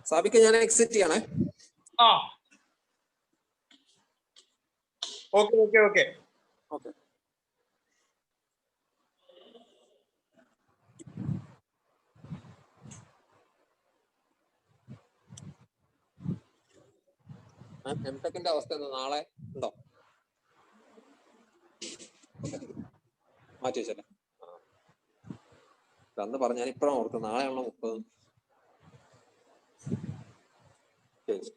സാബിക്ക് ഞാൻ എക്സിറ്റ് ചെയ്യണേ. ആ ഓക്കെ ഓക്കെ ഓക്കെ ഓക്കെ. എംടെക്കിന്റെ അവസ്ഥ എന്താ? നാളെ ഉണ്ടോ? മാറ്റി വെച്ചല്ലേ? അന്ന് പറഞ്ഞ ഞാൻ ഇപ്പഴാണ് ഓർക്കുന്നത്, നാളെയാണല്ലോ 30. ശരി.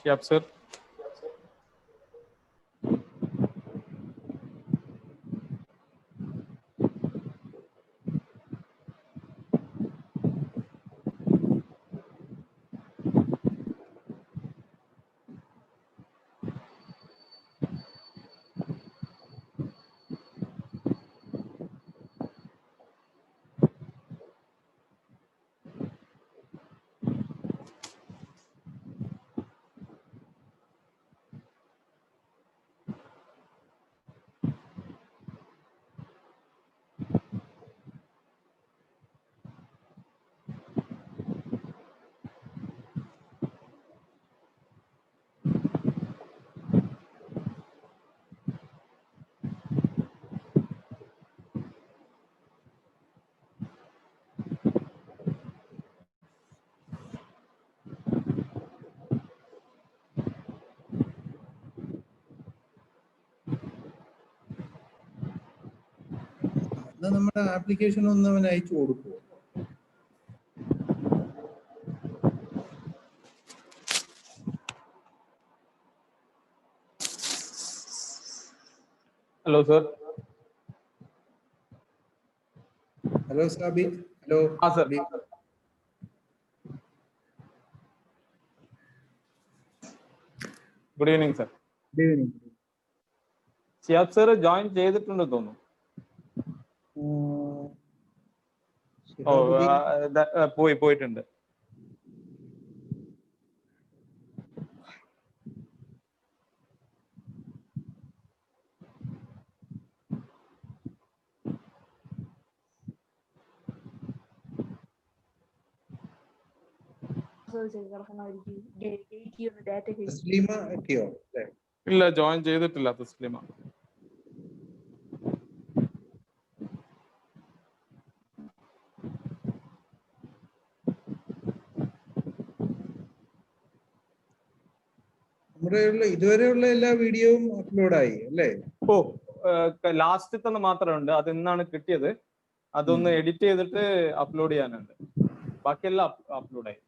Yep, sir. നമ്മുടെ ആപ്ലിക്കേഷൻ ഒന്ന് അവൻ അയച്ചു കൊടുക്കുമോ? Hello, sir. Hello Sabi. Hello Sir. Good evening, sir. Good evening. Shiyab sir join ചെയ്തിട്ടുണ്ടെന്ന് തോന്നുന്നു. പോയിട്ടുണ്ട്. തസ്ലീമ എത്തിയോ? ഇല്ല, ജോയിൻ ചെയ്തിട്ടില്ല തസ്ലീമ. നമ്മുടെ ഇതുവരെയുള്ള എല്ലാ വീഡിയോയും അപ്ലോഡായി അല്ലേ? ലാസ്റ്റ് മാത്രമുണ്ട്, അത് ഇന്നാണ് കിട്ടിയത്. അതൊന്ന് എഡിറ്റ് ചെയ്തിട്ട് അപ്ലോഡ് ചെയ്യാനുണ്ട്. ബാക്കിയെല്ലാം അപ്ലോഡായി.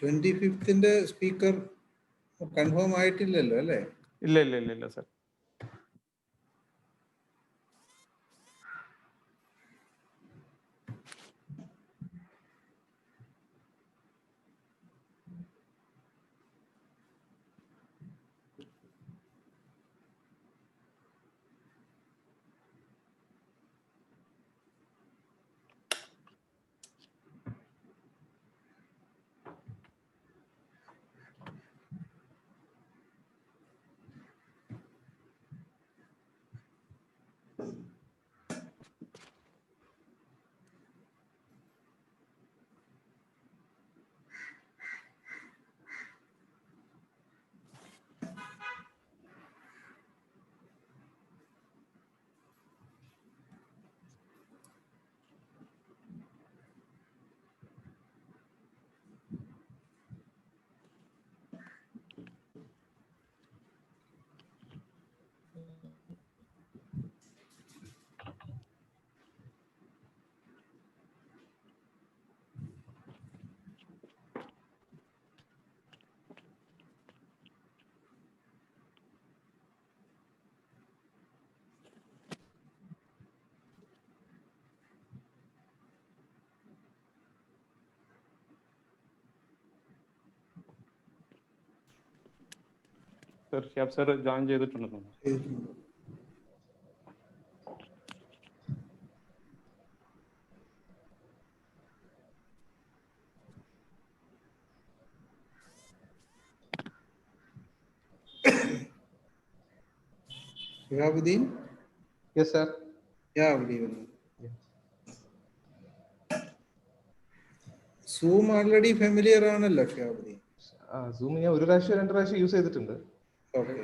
ട്വന്റി ഫിഫ്തിന്റെ സ്പീക്കർ കൺഫേം ആയിട്ടില്ലല്ലോ അല്ലേ? ഇല്ല sir. Sir Shiyab sir join ചെയ്തിട്ടുണ്ടെന്ന് തോന്നുന്നു. Shihabuddin. Yes, sir. Yeah, good evening. Zoom already familiar ആണല്ലോ ഷിഹാബുദ്ദീൻ? സൂം ഞാൻ ഒരു പ്രാവശ്യം രണ്ട് പ്രാവശ്യം യൂസ് ചെയ്തിട്ടുണ്ട്. ഓക്കെ.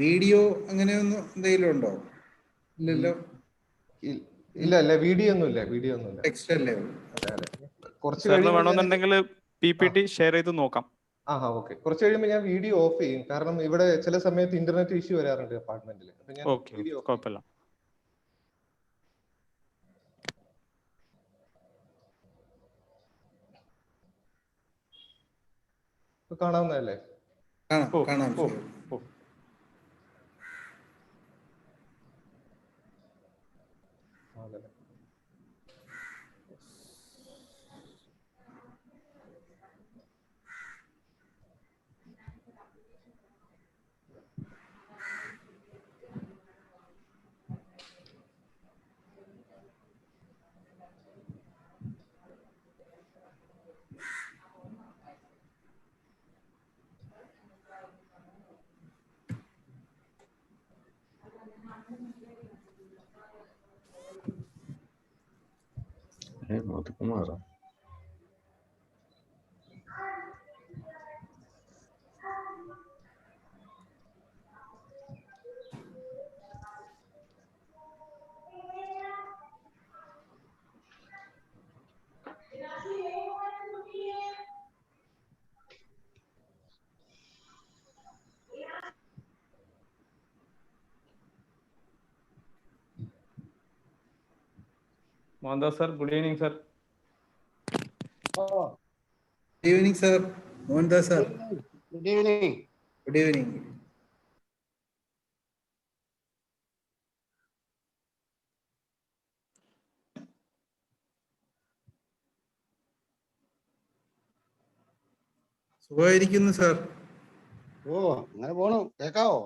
വീഡിയോ അങ്ങനെയൊന്നും എന്തെങ്കിലും ഉണ്ടോ? ഇല്ലല്ലോ, ഇല്ല ഇല്ല, വീഡിയോ ഒന്നുമില്ല, വീഡിയോ ഒന്നുമില്ല. ടെക്സ്റ്റ് അല്ലേ ഉള്ളൂ. അതെ അതെ, കുറച്ച് സാറിന് കഴിയുമ്പോൾ വേണമെന്നുണ്ടെങ്കിൽ PPT ഷെയർ ചെയ്ത് നോക്കാം. ഓക്കെ, കുറച്ച് കഴിയുമ്പോൾ ഞാൻ വീഡിയോ ഓഫ് ചെയ്യും. കാരണം ഇവിടെ ചില സമയത്ത് ഇന്റർനെറ്റ് ഇഷ്യൂ വരാറുണ്ട് അപ്പാർട്ട്മെന്റിൽ. അപ്പൊ ഞാൻ ഓക്കെ, വീഡിയോ ഓഫ് ചെയ്യും. കുഴപ്പമില്ല. ഇപ്പൊ കാണാവുന്നതല്ലേ? കാണാം ഓ കാണാം ഓ സാർ. ഓ അതെ. മധുകുമാറാ? Mohandas sir, good evening sir. Good evening sir. Mohandas sir, good evening. Good evening. സുഖമായിരിക്കുന്നു സാർ. ഓ, അങ്ങനെ പോണു. കേക്കാവോ?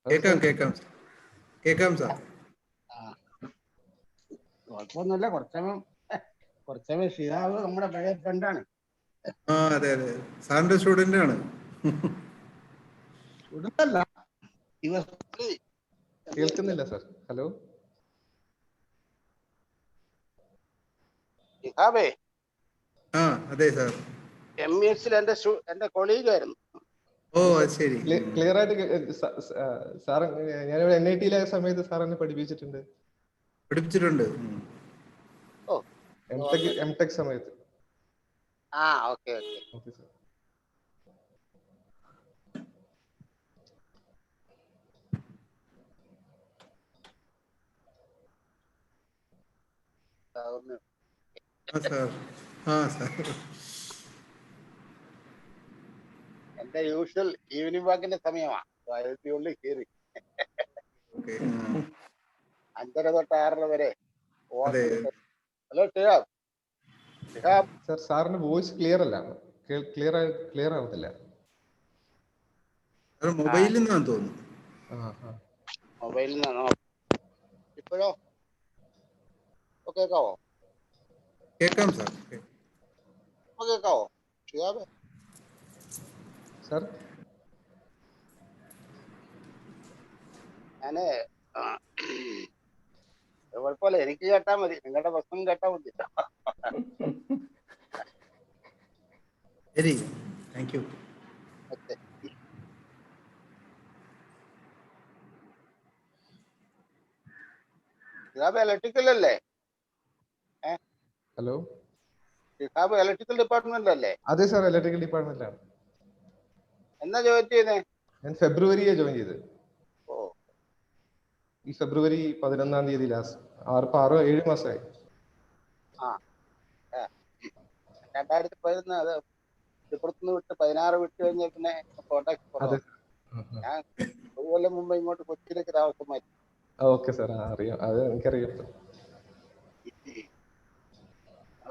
കേൾക്കാം കേൾക്കാം കേൾക്കാം സാർ. കുഴപ്പമൊന്നുമില്ല. കുറച്ചമയം ഷിഹാബ് നമ്മുടെ പഴയ ഫ്രണ്ടാണ്. അതെ അതെ, സാറിന്റെ സ്റ്റുഡന്റ് ആണ്. ഉടനല്ല കേൾക്കുന്നില്ല സാർ. ഹലോ ഷിഹാബേ, അതെ സാർ. MES എന്റെ കൊളീഗായിരുന്നു. ഓ അത് ശരി. ക്ലിയർ ആയിട്ട് സാർ, ഞാനിവിടെ NIT-യിലായ സമയത്ത് സാർ എന്നെ പഠിപ്പിച്ചിട്ടുണ്ട്. പഠിപ്പിച്ചിട്ടുണ്ട്. ഓ, MTech സമയത്ത്. Okay okay. Okay sir. Sir. എന്റെ യൂഷ്വൽ ഈവനിങ് വാക്കിന്റെ സമയമാണ്. ഉള്ളിൽ കയറി 5:30 തൊട്ട് 6:30 വരെ. അതെ. ഹലോ ഷിഹാബ്. സാർ, സാറിന്റെ വോയിസ് ക്ലിയർ അല്ല, ക്ലിയർ ആവുന്നില്ല. മൊബൈലിൽ നിന്നാന്ന് തോന്നുന്നു. മൊബൈലിൽ നിന്നാണോ? ഇപ്പോഴോ കേക്കാവോ? കേൾക്കാം സാർ. കേക്കാവോ ഷിഹാബ്? സാർ, ഞാന് കുഴപ്പമില്ല, എനിക്ക് കേട്ടാ മതി, നിങ്ങളുടെ പ്രശ്നം കേട്ടാ മതി. ശരി, താങ്ക് യു. ഷിഹാബ് ഇലക്ട്രിക്കൽ അല്ലേ? ഹലോ, ഷിഹാബ് ഇലക്ട്രിക്കൽ ഡിപ്പാർട്ട്മെന്റ് അല്ലേ? അതെ സാർ, ഇലക്ട്രിക്കൽ ഡിപ്പാർട്ട്മെന്റിലാണ്. എന്നാ ജോയിൻ ചെയ്യുന്നേ? ഞാൻ ഫെബ്രുവരിയെ ജോയിൻ ചെയ്ത്. ഓ, ഈ ഫെബ്രുവരി 11-ാം തീയതി ലാസ്റ്റ്. 6-7 മാസമായി. 2011 അത് ഇപ്പുറത്തുനിന്ന് വിട്ട് 16 വിട്ട് കഴിഞ്ഞ പിന്നെ കോണ്ടാക്ട് അതെ. കുറവാണ്. ഞാൻ 1 കൊല്ലം മുമ്പ് ഇങ്ങോട്ട് കൊച്ചിയിലേക്ക് താമസമായി. ഓക്കെ സാർ, അറിയാം, അത് എനിക്കറിയാം.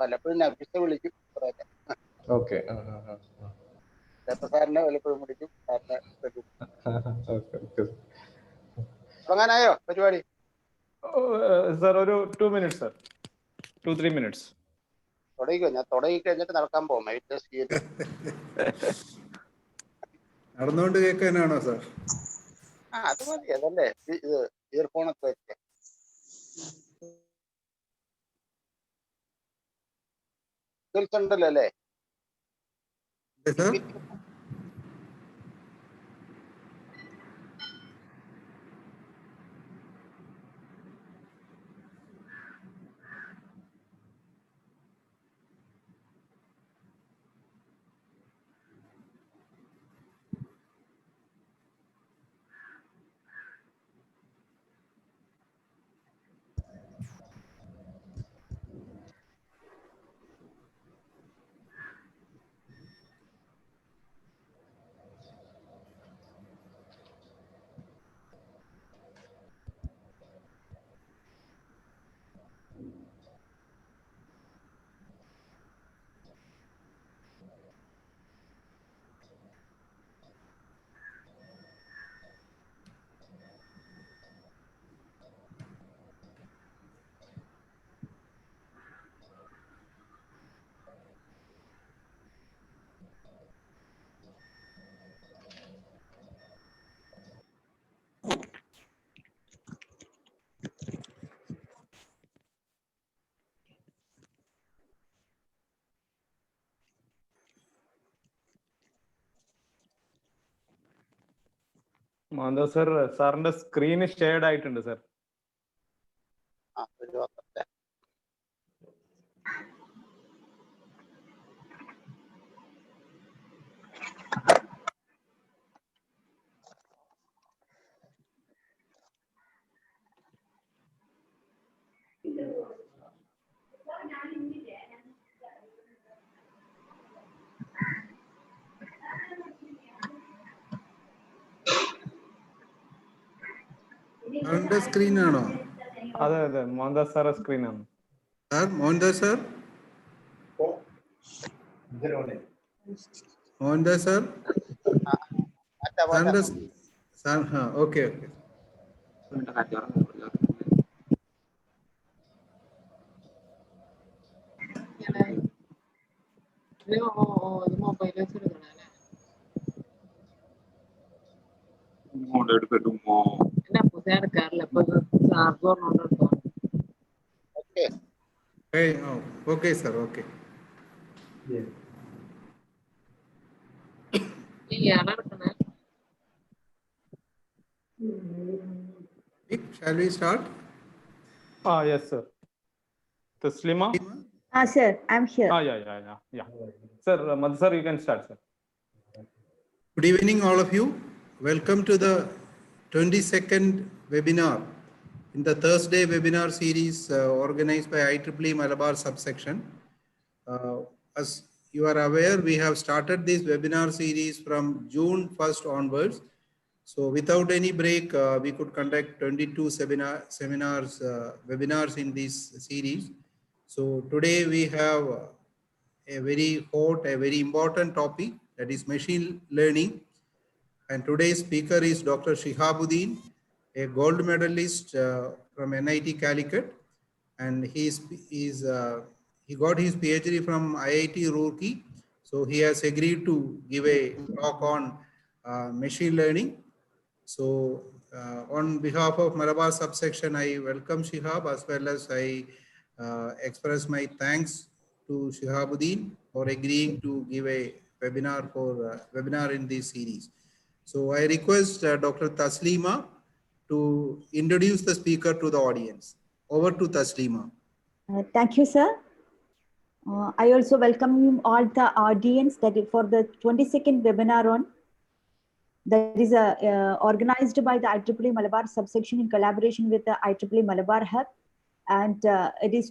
വല്ലപ്പോഴും നഫീസ വിളിക്കും. ഓക്കെ. സാറിനെ വല്ലപ്പോഴും വിളിക്കും. സാറിനെ ഓക്കെ. തുടങ്ങാനായോ പരിപാടി? സാർ, ഒരു 2 മിനിറ്റ്സ് സാർ, 2-3 മിനിറ്റ്സ്. തുടങ്ങിക്കോ. ഞാൻ തുടങ്ങി കഴിഞ്ഞിട്ട് നടക്കാൻ പോകും. നടന്നുകൊണ്ട് കേൾക്കാനാണോ സാർ? അത് മതി. അതല്ലേ ഇത് ഇയർഫോണൊക്കെ വെച്ച്. ഉണ്ടല്ലോ അല്ലേ? സാർ മാധവ് സർ, സാറിന്റെ സ്ക്രീൻ ഷെയർഡ് ആയിട്ടുണ്ട് സർ. ആ ഒരു വന്നല്ലേ. സാറിന്റെ സ്ക്രീൻ ആണോ? അതെ അതെ, മോഹൻദാസ് സാറെ സ്ക്രീനാണ്. Sir Mohandas sir, Mohandas sir, മാറ്റാ മാറ്റാ. സാറിന്റെ സാർ, ഹാ okay okay. Okay. Okay sir, okay. Shall we start? Yes sir. Taslima? Sir, I'm here. Yeah. Sir, Madhu sir, you can start, sir. Good evening, all of you. Welcome to the 22nd webinar in the Thursday webinar series organized by IEEE Malabar subsection. As you are aware, we have started this webinar series from June 1st onwards. So without any break, we could conduct 22 webinars in this series. So today we have a very hot, a very important topic, that is machine learning. And today's speaker is Dr. Shihabuddin, a gold medalist from NIT Calicut. And he got his PhD from IIT Roorkee. So he has agreed to give a talk on machine learning. So on behalf of Malabar subsection, I welcome Shihab, as well as I express my thanks to Shihabuddin for agreeing to give a webinar in this series. So I request Dr. Taslima to introduce the speaker to the audience. Over to Taslima. Thank you, sir. I also welcome you all the audience for the 22nd webinar on that is organized by the IEEE Malabar subsection in collaboration with the IEEE Malabar Hub. And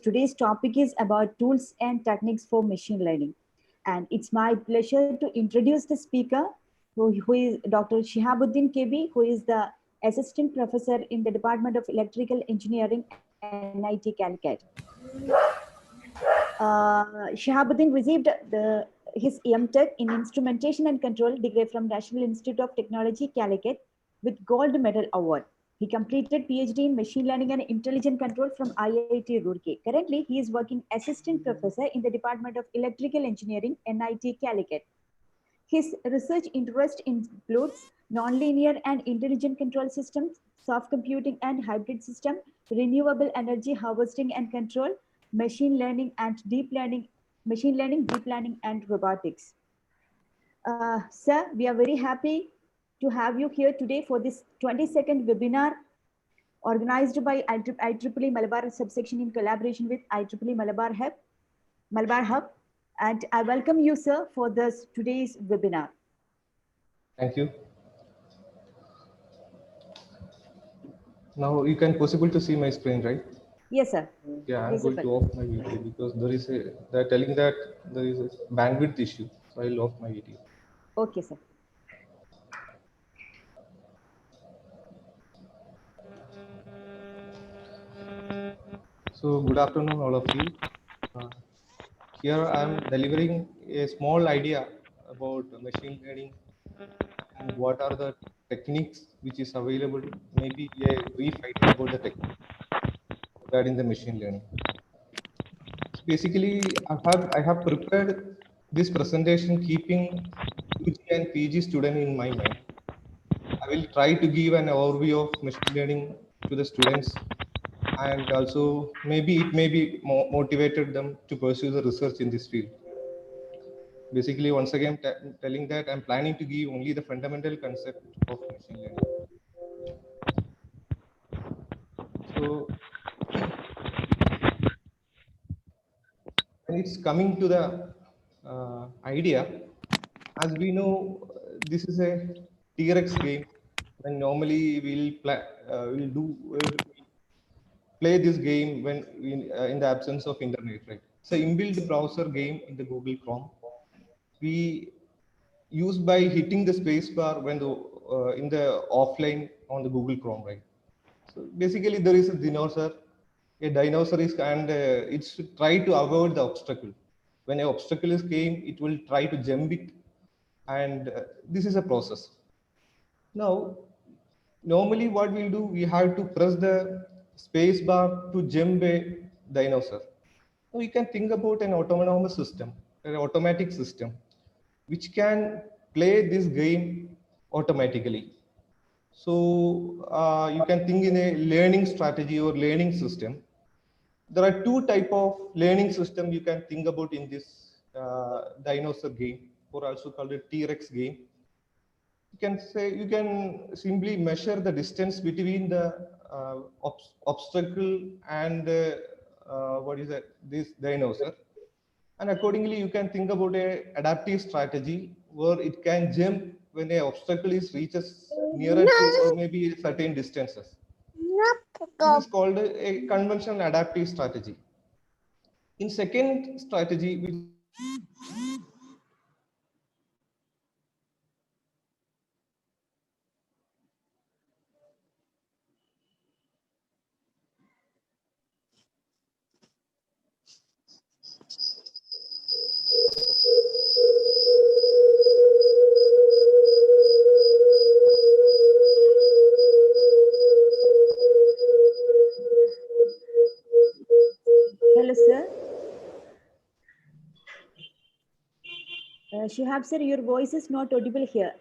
today's topic is about tools and techniques for machine learning. And it's my pleasure to introduce the speaker, who is Dr. Shihabuddin KB, who is the Assistant Professor in the Department of Electrical Engineering at NIT Calicut. Shihabuddin received his MTech in Instrumentation and Control degree from National Institute of Technology, Calicut, with Gold Medal Award. He completed PhD in Machine Learning and Intelligent Control from IIT Roorkee. Currently, he is working Assistant Professor in the Department of Electrical Engineering, NIT Calicut. His research interest includes nonlinear and intelligent control systems, soft computing and hybrid system, renewable energy harvesting and control, machine learning, deep learning, and robotics. Sir, we are very happy to have you here today for this 22nd webinar organized by IEEE Malabar subsection in collaboration with IEEE Malabar Hub. And I welcome you, sir, for today's webinar. Thank you. Now you can possible to see my screen, right? Yes, sir. Yeah, I'm going to off my video because they're telling that there is a bandwidth issue. So I'll off my video. Okay, sir. So good afternoon, all of you. Here I am delivering a small idea about machine learning and what are the techniques which is available. Maybe a brief idea about the technique regarding the machine learning. So basically, I have prepared this presentation keeping UG and PG student in my mind. I will try to give an overview of machine learning to the students, and also maybe it may be motivated them to pursue the research in this field. Basically, once again telling that I'm planning to give only the fundamental concept of machine learning. So when it's coming to the idea, as we know, this is a T-Rex game, and normally we'll play this game when in the absence of internet, right? It's an inbuilt browser game in the Google Chrome. We use by hitting the space bar when the in the offline on the Google Chrome, right? So basically, there is a dinosaur. A dinosaur is and it's try to avoid the obstacle. When an obstacle is came, it will try to jump it, and this is a process. Now, normally what we'll do, we have to press the space bar to jump a dinosaur. Now you can think about an autonomous system, an automatic system, which can play this game automatically. So you can think in a learning strategy or learning system. There are two type of learning system you can think about in this dinosaur game, or also called a T-Rex game. You can say you can simply measure the distance between the obstacle and what is that, this dinosaur, and accordingly you can think about a adaptive strategy where it can jump when a obstacle is reaches nearer to or maybe certain distances. This is called a conventional adaptive strategy. In second strategy, which Hello, sir. Shihab sir, your voice is not audible here.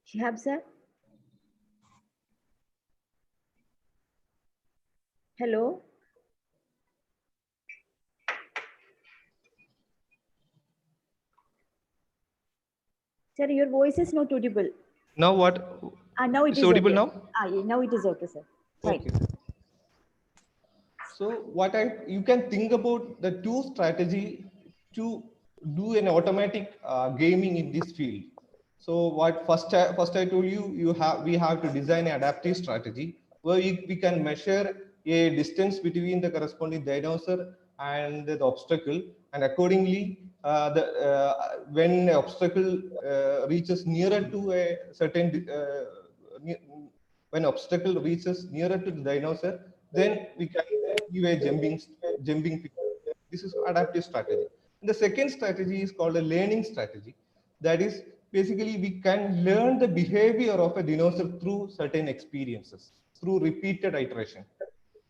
Shihab sir? Hello? Sir, your voice is not audible. now what? Now it It's is audible okay. now? Yeah, now it is okay, sir. Right. Okay. So you can think about the two strategy to do an automatic gaming in this field. So what first I told you, we have to design an adaptive strategy where we can measure a distance between the corresponding dinosaur and the obstacle, and accordingly when the obstacle reaches nearer to a certain when obstacle reaches nearer to the dinosaur, then we can give a jumping picture. This is adaptive strategy. And the second strategy is called a learning strategy. That is basically we can learn the behavior of a dinosaur through certain experiences, through repeated iteration.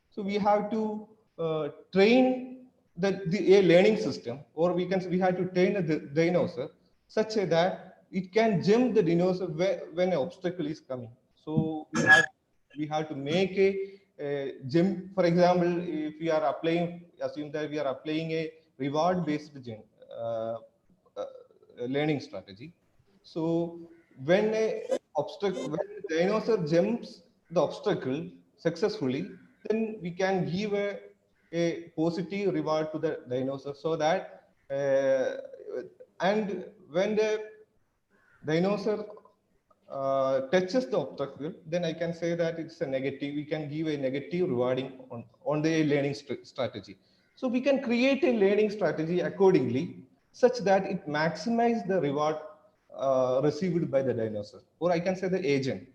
So we have to train a learning system, or we have to train the dinosaur such that it can jump the dinosaur when an obstacle is coming. So we have to make a jump. For example, if we are assume that we are applying a reward-based learning strategy. So when when the dinosaur jumps the obstacle successfully, then we can give a positive reward to the dinosaur, so that and when the dinosaur touches the obstacle, then I can say that it's a negative. We can give a negative rewarding on the learning strategy. So we can create a learning strategy accordingly, such that it maximizes the reward received by the dinosaur, or I can say the agent.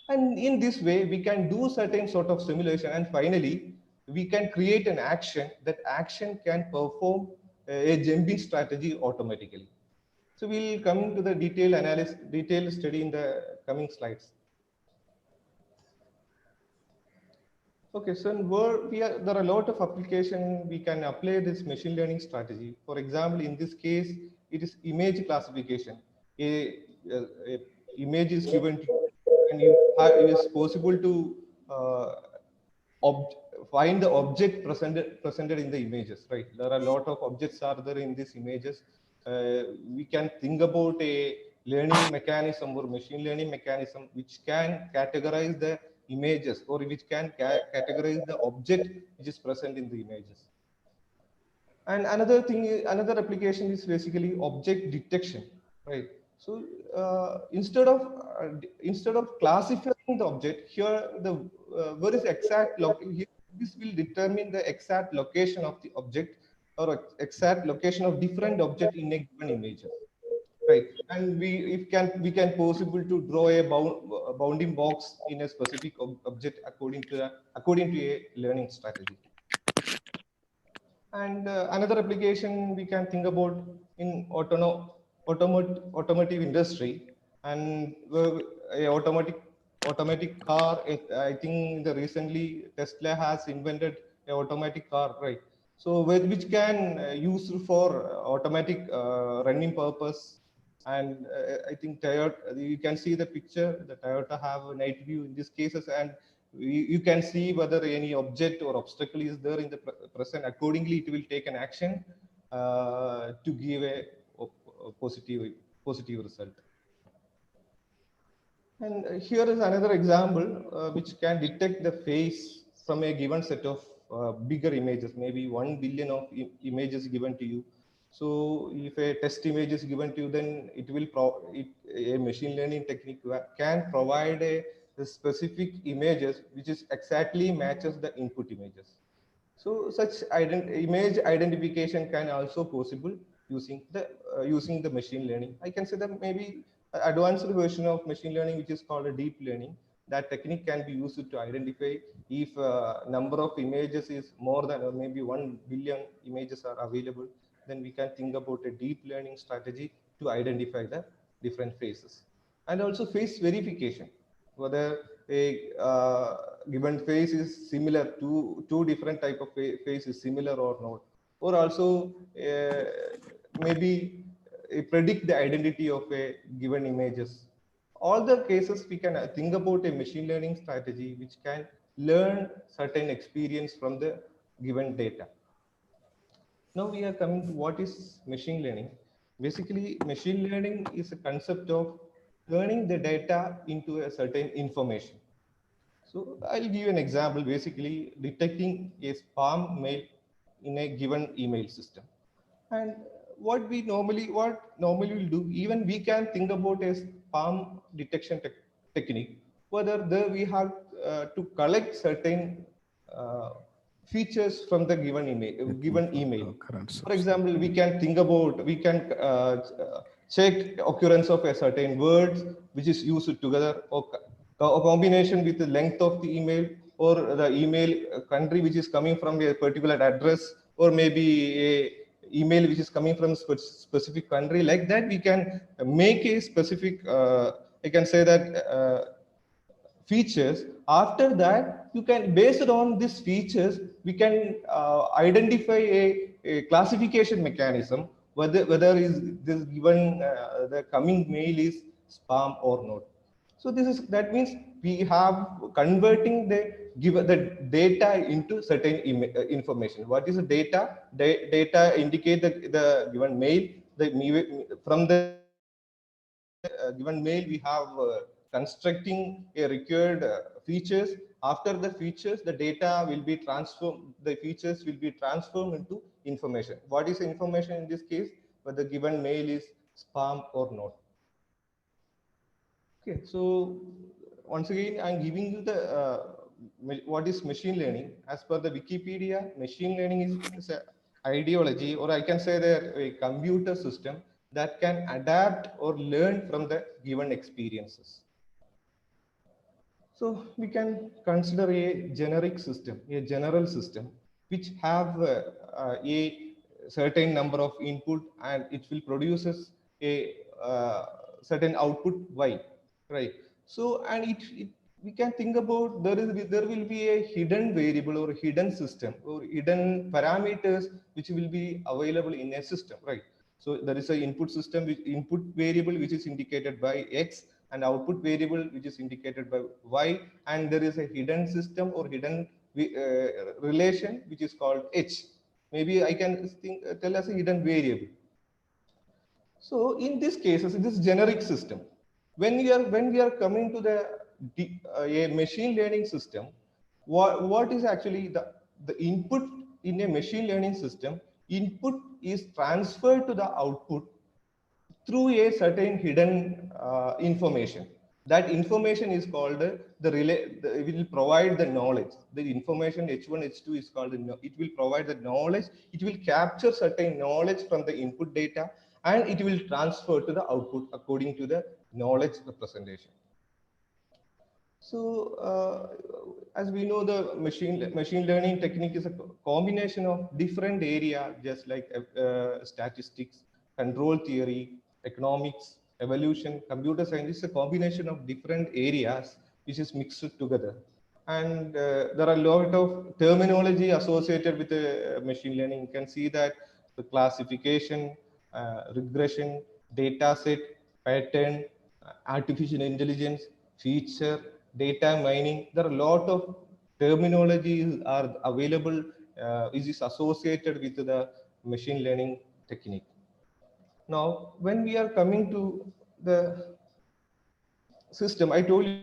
And in this way, we can do certain sort of simulation, and finally, we can create an action. That action can perform a jumping strategy automatically. So we'll come to the detailed study in the coming slides. Okay, so there are a lot of application we can apply this machine learning strategy. For example, in this case, it is image classification. A image is given to you, and it is possible to find the object presented in the images, right? There are a lot of objects are there in these images. we can think about a learning mechanism or machine learning mechanism which can categorize the images or which can categorize the object which is present in the images. And another thing, another application is basically object detection, right? So instead of classifying the object, here the where is exact here, this will determine the exact location of the object or exact location of different object in a given image, right? And we can possible to draw a bounding box in a specific object according to a learning strategy. And another application we can think about in automotive industry, and a automatic car. I think recently Tesla has invented a automatic car, right? So which can use for automatic running purpose. And I think Toyota, you can see the picture. The Toyota have a night view in these cases, and you can see whether any object or obstacle is there in the present. Accordingly, it will take an action to give a positive result. And here is another example which can detect the face from a given set of bigger images, maybe 1 billion of images given to you. So if a test image is given to you, then it will a machine learning technique can provide a specific images which is exactly matches the input images. So such image identification can also possible using the machine learning. I can say that maybe advanced version of machine learning, which is called a deep learning. That technique can be used to identify if number of images is more than or maybe 1 billion images are available. Then we can think about a deep learning strategy to identify the different faces. And also face verification, whether a given face is similar to two different type of face is similar or not, or also maybe predict the identity of a given images. All the cases we can think about a machine learning strategy which can learn certain experience from the given data. Now we are coming to what is machine learning. Basically, machine learning is a concept of turning the data into a certain information. So I'll give you an example, basically detecting a spam mail in a given email system. And what normally will do, even we can think about a spam detection technique, whether there we have to collect certain features from the given email. For example, we can think about, we can check occurrence of a certain words which is used together, or a combination with the length of the email, or the email country which is coming from a particular address, or maybe a email which is coming from specific country. Like that, we can make a specific, I can say that features. After that, you can, based on these features, we can identify a classification mechanism, whether is this given the coming mail is spam or not. So that means we have converting the data into certain information. What is the data? Data indicate the given mail. From the given mail, we have constructing a required features. After the features, the data will be transformed. The features will be transformed into information. What is information in this case? Whether the given mail is spam or not. Okay, so once again, I'm giving you the what is machine learning. As per the Wikipedia, machine learning is an ideology, or I can say that a computer system that can adapt or learn from the given experiences. So we can consider a generic system, a general system, which have a certain number of input, and it will produces a certain output Y, right? So, and we can think about there will be a hidden variable or hidden system or hidden parameters which will be available in a system, right? So there is an input system, input variable which is indicated by X, and output variable which is indicated by Y, and there is a hidden system or hidden relation which is called H. Maybe I can tell as a hidden variable. So in these cases, in this generic system, when we are coming to a machine learning system, what is actually the input in a machine learning system? Input is transferred to the output through a certain hidden information. That information is called it will provide the knowledge. The information H1, H2 is called, it will provide the knowledge. It will capture certain knowledge from the input data and it will transfer to the output according to the knowledge representation. So as we know, the machine learning technique is a combination of different areas, just like statistics, control theory, economics, evolution, computer science. Is a combination of different areas which is mixed together. And there are a lot of terminology associated with machine learning. You can see that the classification, regression, data set, pattern, artificial intelligence, feature, data mining. There are a lot of terminologies are available which is associated with the machine learning technique. Now, when we are coming to the system, I told you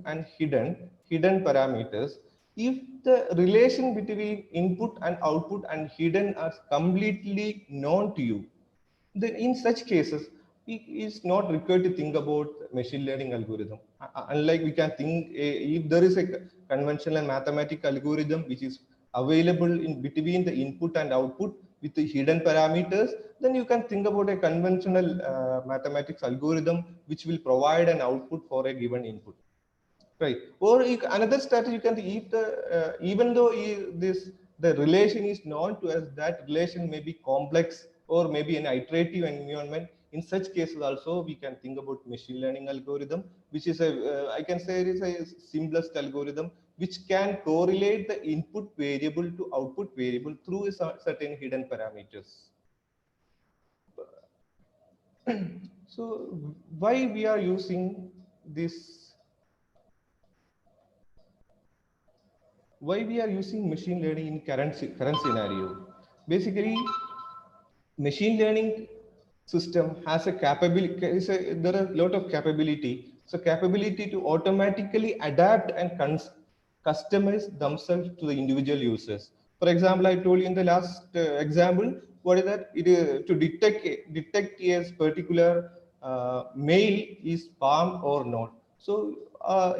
and hidden parameters. If the relation between input and output and hidden are completely known to you, then in such cases, it is not required to think about machine learning algorithm. Unlike we can think, if there is a conventional and mathematical algorithm which is available in between the input and output with the hidden parameters, then you can think about a conventional mathematics algorithm which will provide an output for a given input. Right. Or another strategy you can, if even though the relation is known to us, that relation may be complex or maybe an iterative environment. In such cases, also we can think about machine learning algorithm, which is I can say it is a simplest algorithm which can correlate the input variable to output variable through a certain hidden parameters. So why we are using this? Why we are using machine learning in current scenario? Basically, machine learning system has a capability. There are a lot of capability. So capability to automatically adapt and customize themselves to the individual users. For example, I told you in the last example, what is that? It is to detect a particular mail is spam or not. So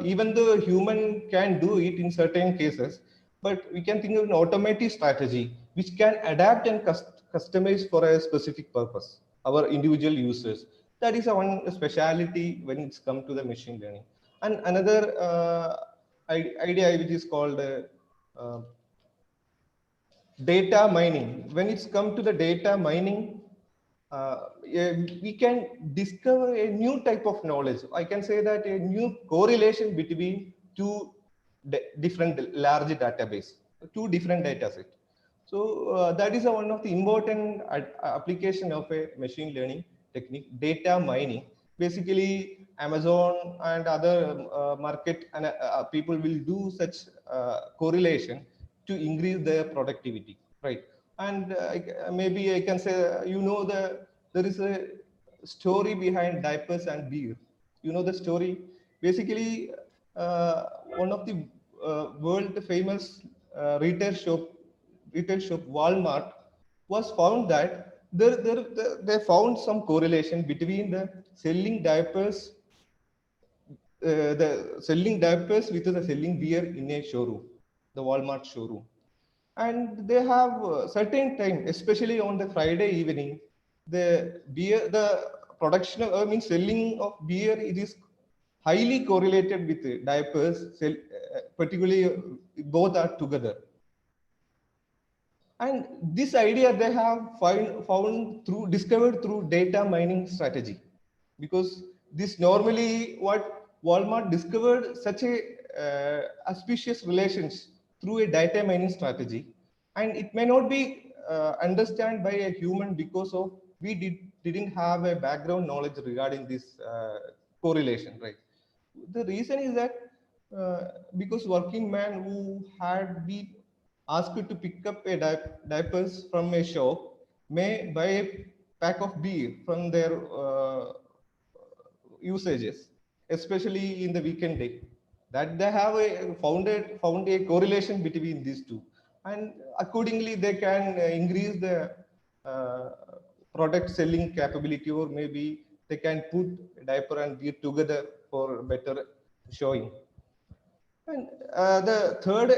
even though human can do it in certain cases, but we can think of an automatic strategy which can adapt and customize for a specific purpose, our individual users. That is one speciality when it's come to the machine learning. And another idea which is called data mining. When it's come to the data mining, we can discover a new type of knowledge. I can say that a new correlation between two different large database, two different data sets. So that is one of the important application of a machine learning technique, data mining. Basically, Amazon and other market and people will do such correlation to increase their productivity, right? And maybe I can say, there is a story behind diapers and beer. You know the story. Basically, one of the world famous retail shop Walmart was found that they found some correlation between the selling diapers with the selling beer in a showroom, the Walmart showroom. And they have certain time, especially on the Friday evening, the production of, selling of beer, it is highly correlated with diapers, particularly both are together. And this idea they have discovered through data mining strategy, because this normally what Walmart discovered such a auspicious relations through a data mining strategy, and it may not be understood by a human because of didn't have a background knowledge regarding this correlation, right? The reason is that because working man who had been asked to pick up a diapers from a shop may buy a pack of beer from their usages, especially in the weekend day. That they have found a correlation between these two, and accordingly they can increase the uh, product selling capability, or maybe they can put diaper and beer together for better showing. And the third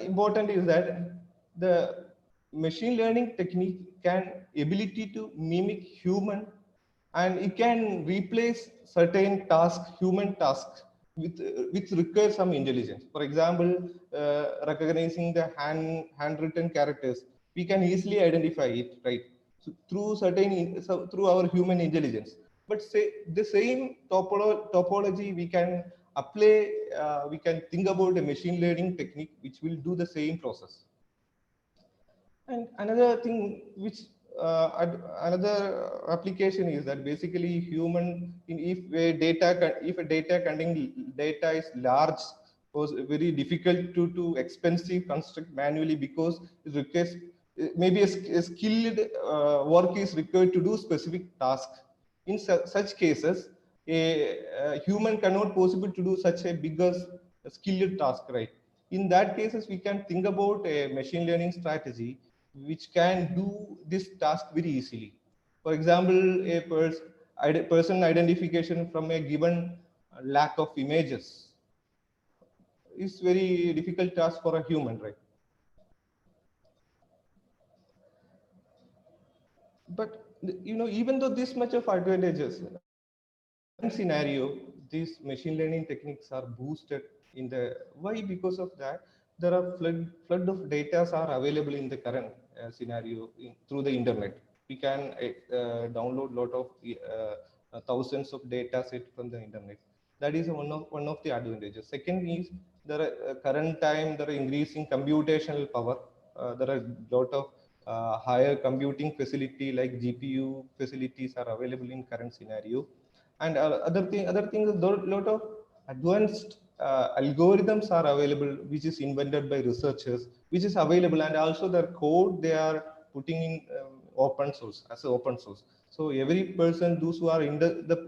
important is that the machine learning technique can ability to mimic human, and it can replace certain tasks, human tasks, with which require some intelligence. For example, recognizing the handwritten characters, we can easily identify it, right? So through through our human intelligence. But say the same topology we can apply, we can think about a machine learning technique which will do the same process. And another thing which another application is that basically if a data containing data is large, was very difficult to expensive construct manually, because it requires maybe a skilled work is required to do specific task. In such cases, a human cannot possible to do such a bigger skilled task, right? In that cases, we can think about a machine learning strategy which can do this task very easily. For example, a person identification from a given lack of images is very difficult task for a human, right? But even though this much of advantages, scenario, these machine learning techniques are boosted in the why? Because of that, there are flood of data are available in the current scenario through the internet. We can download lot of thousands of data set from the internet. That is one of the advantages. Second is there are current time there are increasing computational power. There are lot of higher computing facility like GPU facilities are available in current scenario. And other thing is lot of advanced algorithms are available, which is invented by researchers, which is available, and also their code they are putting in open source, as open source. So every person, those who are interested,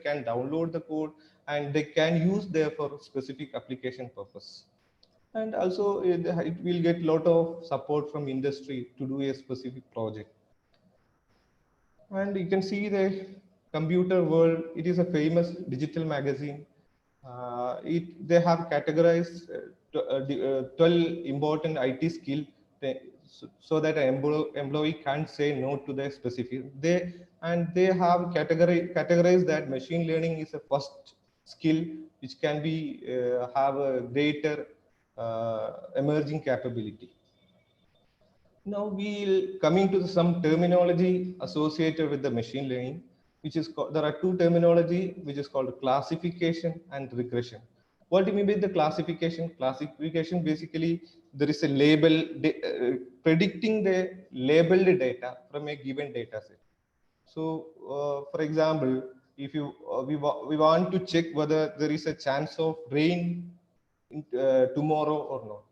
can download the code, and they can use there for specific application purpose. And also it will get lot of support from industry to do a specific project. And you can see the computer world, it is a famous digital magazine. They have categorized 12 important IT skill, so that an employee can't say no to the specific. They have categorized that machine learning is a first skill which can be have a greater emerging capability. Now we'll coming to some terminology associated with the machine learning, which is called, there are two terminology, which is called classification and regression. What do you mean by the classification? Classification, basically there is a label predicting the labeled data from a given data set. So for example, if you we want to check whether there is a chance of rain tomorrow or not,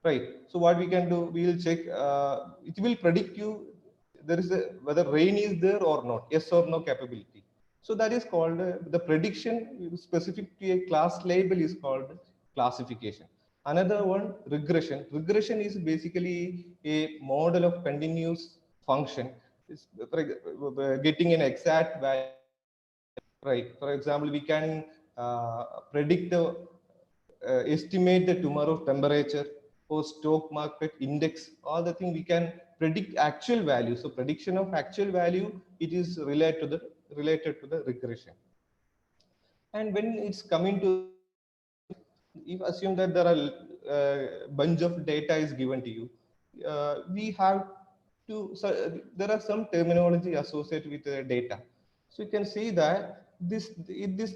right? So what we can do, we will check, it will predict you there is whether rain is there or not, yes or no capability. So that is called the prediction specific to a class label is called classification. Another one, regression. Regression is basically a model of continuous function. It's getting an exact value, right? For example, we can predict the estimate the tomorrow temperature or stock market index, all the thing we can predict actual value. So prediction of actual value, it is related to the regression. And when it's coming to, if assume that there are bunch of data is given to you, we have to, so there are some terminology associated with the data. So you can see that this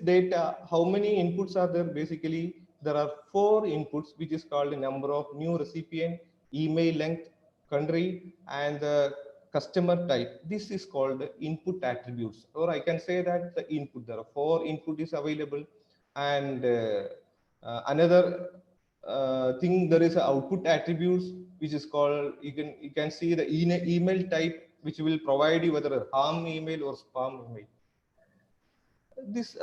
data, how many inputs are there? Basically there are 4 inputs, which is called the number of new recipient, email length, country, and the customer type. This is called the input attributes, or I can say that the input, there are 4 input is available. And another thing, there is a output attributes which is called, you can see the email type which will provide you whether a harm email or spam email. This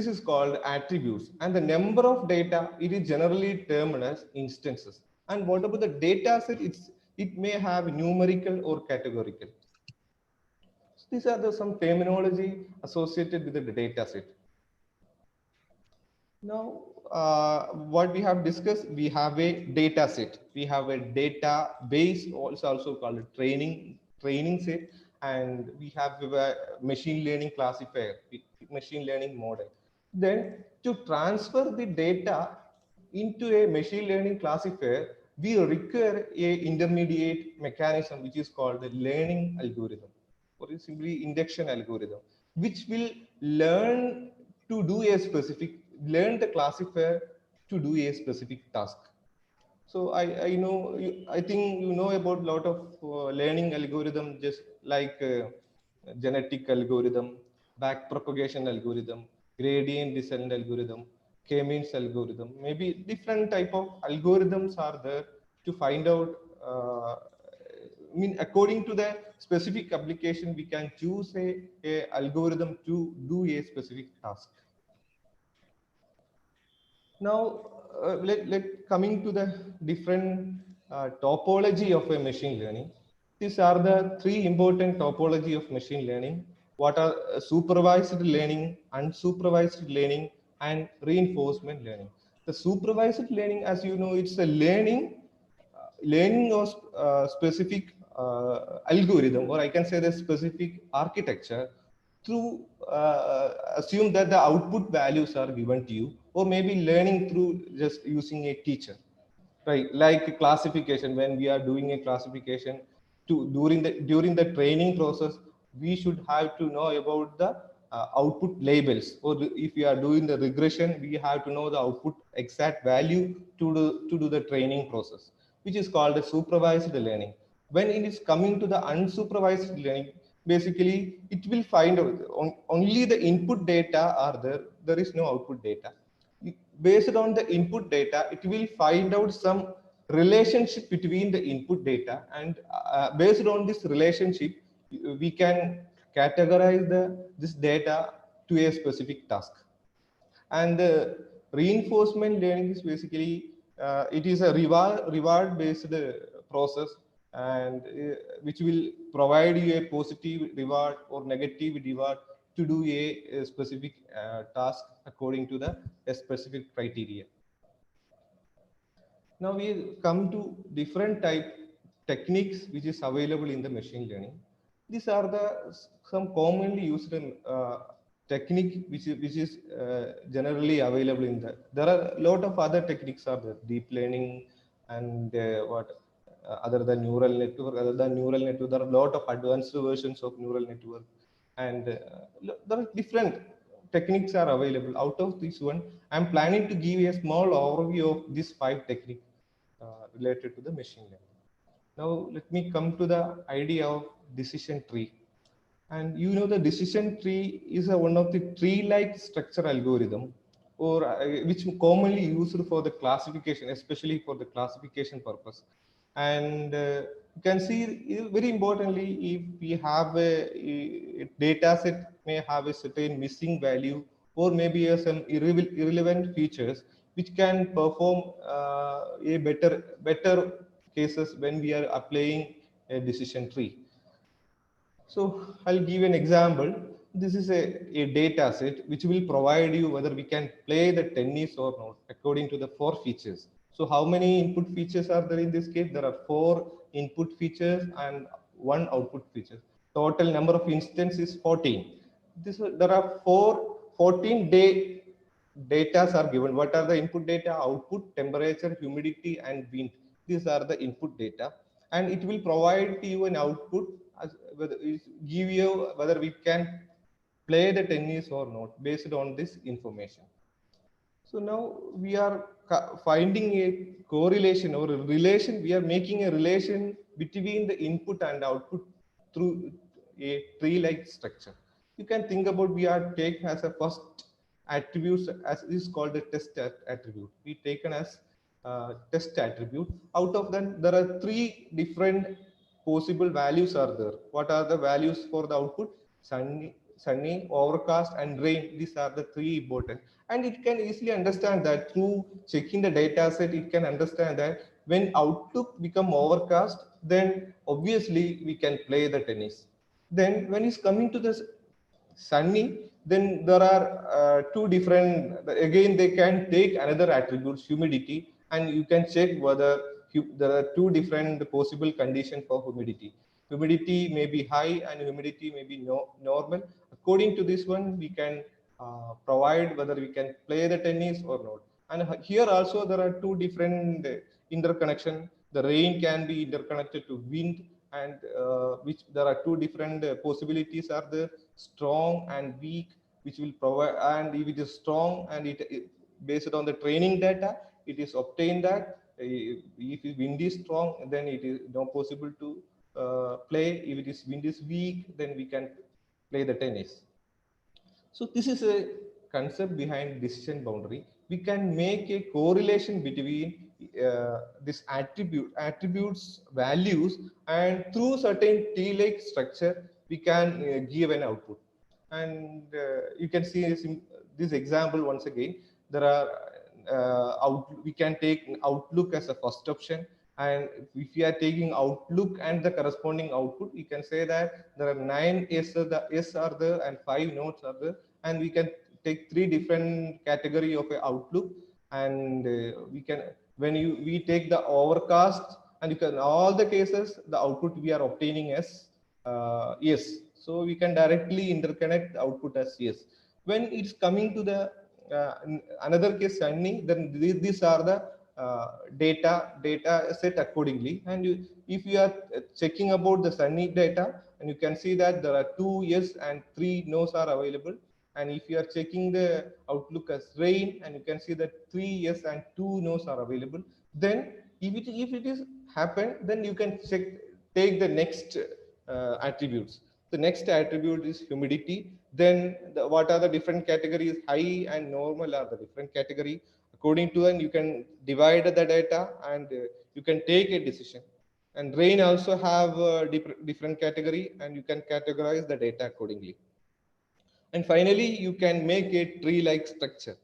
is called attributes, and the number of data, it is generally termed as instances. And what about the data set? It may have numerical or categorical. So these are some terminology associated with the data set. Now, what we have discussed, we have a data set, we have a database, also called a training set, and we have a machine learning classifier, machine learning model. Then to transfer the data into a machine learning classifier, we require a intermediate mechanism which is called the learning algorithm, or simply induction algorithm, which will learn to do a specific, learn the classifier to do a specific task. So I know, I think you know about a lot of learning algorithm, just like genetic algorithm, backpropagation algorithm, gradient descent algorithm, K-means algorithm. Maybe different type of algorithms are there to find out. I mean, according to the specific application, we can choose a algorithm to do a specific task. Now, coming to the different topology of a machine learning. These are the three important topology of machine learning. What are supervised learning, unsupervised learning, and reinforcement learning. The supervised learning, as you know, it's a learning of specific algorithm, or I can say the specific architecture, through assume that the output values are given to you, or maybe learning through just using a teacher, right? Like classification, when we are doing a classification, during the training process, we should have to know about the output labels, or if we are doing the regression, we have to know the output exact value to do the training process, which is called a supervised learning. When it is coming to the unsupervised learning, basically it will find out only the input data are there, there is no output data. Based on the input data, it will find out some relationship between the input data, and based on this relationship, we can categorize this data to a specific task. And the reinforcement learning is basically it is a reward based process, and which will provide you a positive reward or negative reward to do a specific task according to a specific criteria. Now we come to different type techniques which is available in the machine learning. These are some commonly used technique which is generally available in the. There are a lot of other techniques are there, deep learning and other than neural network. Other than neural network, there are a lot of advanced versions of neural network, and there are different techniques are available. Out of this one, I'm planning to give a small overview of these 5 techniques related to the machine learning. Now, let me come to the idea of decision tree. And you know, the decision tree is one of the tree-like structure algorithm, or which commonly used for the classification, especially for the classification purpose. And you can see, very importantly, if we have a data set may have a certain missing value, or maybe some irrelevant features which can perform a better cases when we are applying a decision tree. So I'll give an example. This is a data set which will provide you whether we can play the tennis or not according to the 4 features. So how many input features are there in this case? There are 4 input features and 1 output feature. Total number of instances is 14. There are 14 data are given. What are the input data? Output, temperature, humidity, and wind. These are the input data, and it will provide to you an output as give you whether we can play the tennis or not based on this information. So now we are finding a correlation or a relation. We are making a relation between the input and output through a tree-like structure. You can think about we are take as a first attributes as is called the test attribute. We taken as test attribute. Out of that, there are 3 different possible values are there. What are the values for the output? Sunny, overcast, and rain. These are the 3 important. And it can easily understand that through checking the data set, it can understand that when outlook become overcast, then obviously we can play the tennis. Then when it's coming to this sunny, then there are 2 different, again they can take another attributes, humidity, and you can check whether there are 2 different possible conditions for humidity. Humidity may be high and humidity may be normal. According to this one, we can provide whether we can play the tennis or not. And here also there are 2 different interconnection. The rain can be interconnected to wind, and which there are 2 different possibilities are there, strong and weak, which will provide. And if it is strong and it based on the training data, it is obtained that if wind is strong, then it is not possible to play. If it is wind is weak, then we can play the tennis. So this is a concept behind decision boundary. We can make a correlation between this attributes values, and through certain T-like structure we can give an output. And you can see this example once again. There are we can take outlook as a first option, and if we are taking outlook and the corresponding output, we can say that there are 9 S are there and 5 nodes are there, and we can take 3 different category of a outlook. And we can, when we take the overcast, and you can all the cases the output we are obtaining as yes. So we can directly interconnect the output as yes. When it's coming to the another case sunny, then these are the data set accordingly. And if you are checking about the sunny data, and you can see that there are 2 yes and 3 no's are available. And if you are checking the outlook as rain, and you can see that 3 yes and 2 no's are available, then if it is happen, then you can take the next attributes. The next attribute is humidity. Then what are the different categories? High and normal are the different category. According to, and you can divide the data, and you can take a decision. And rain also have a different category, and you can categorize the data accordingly. And finally, you can make a tree-like structure.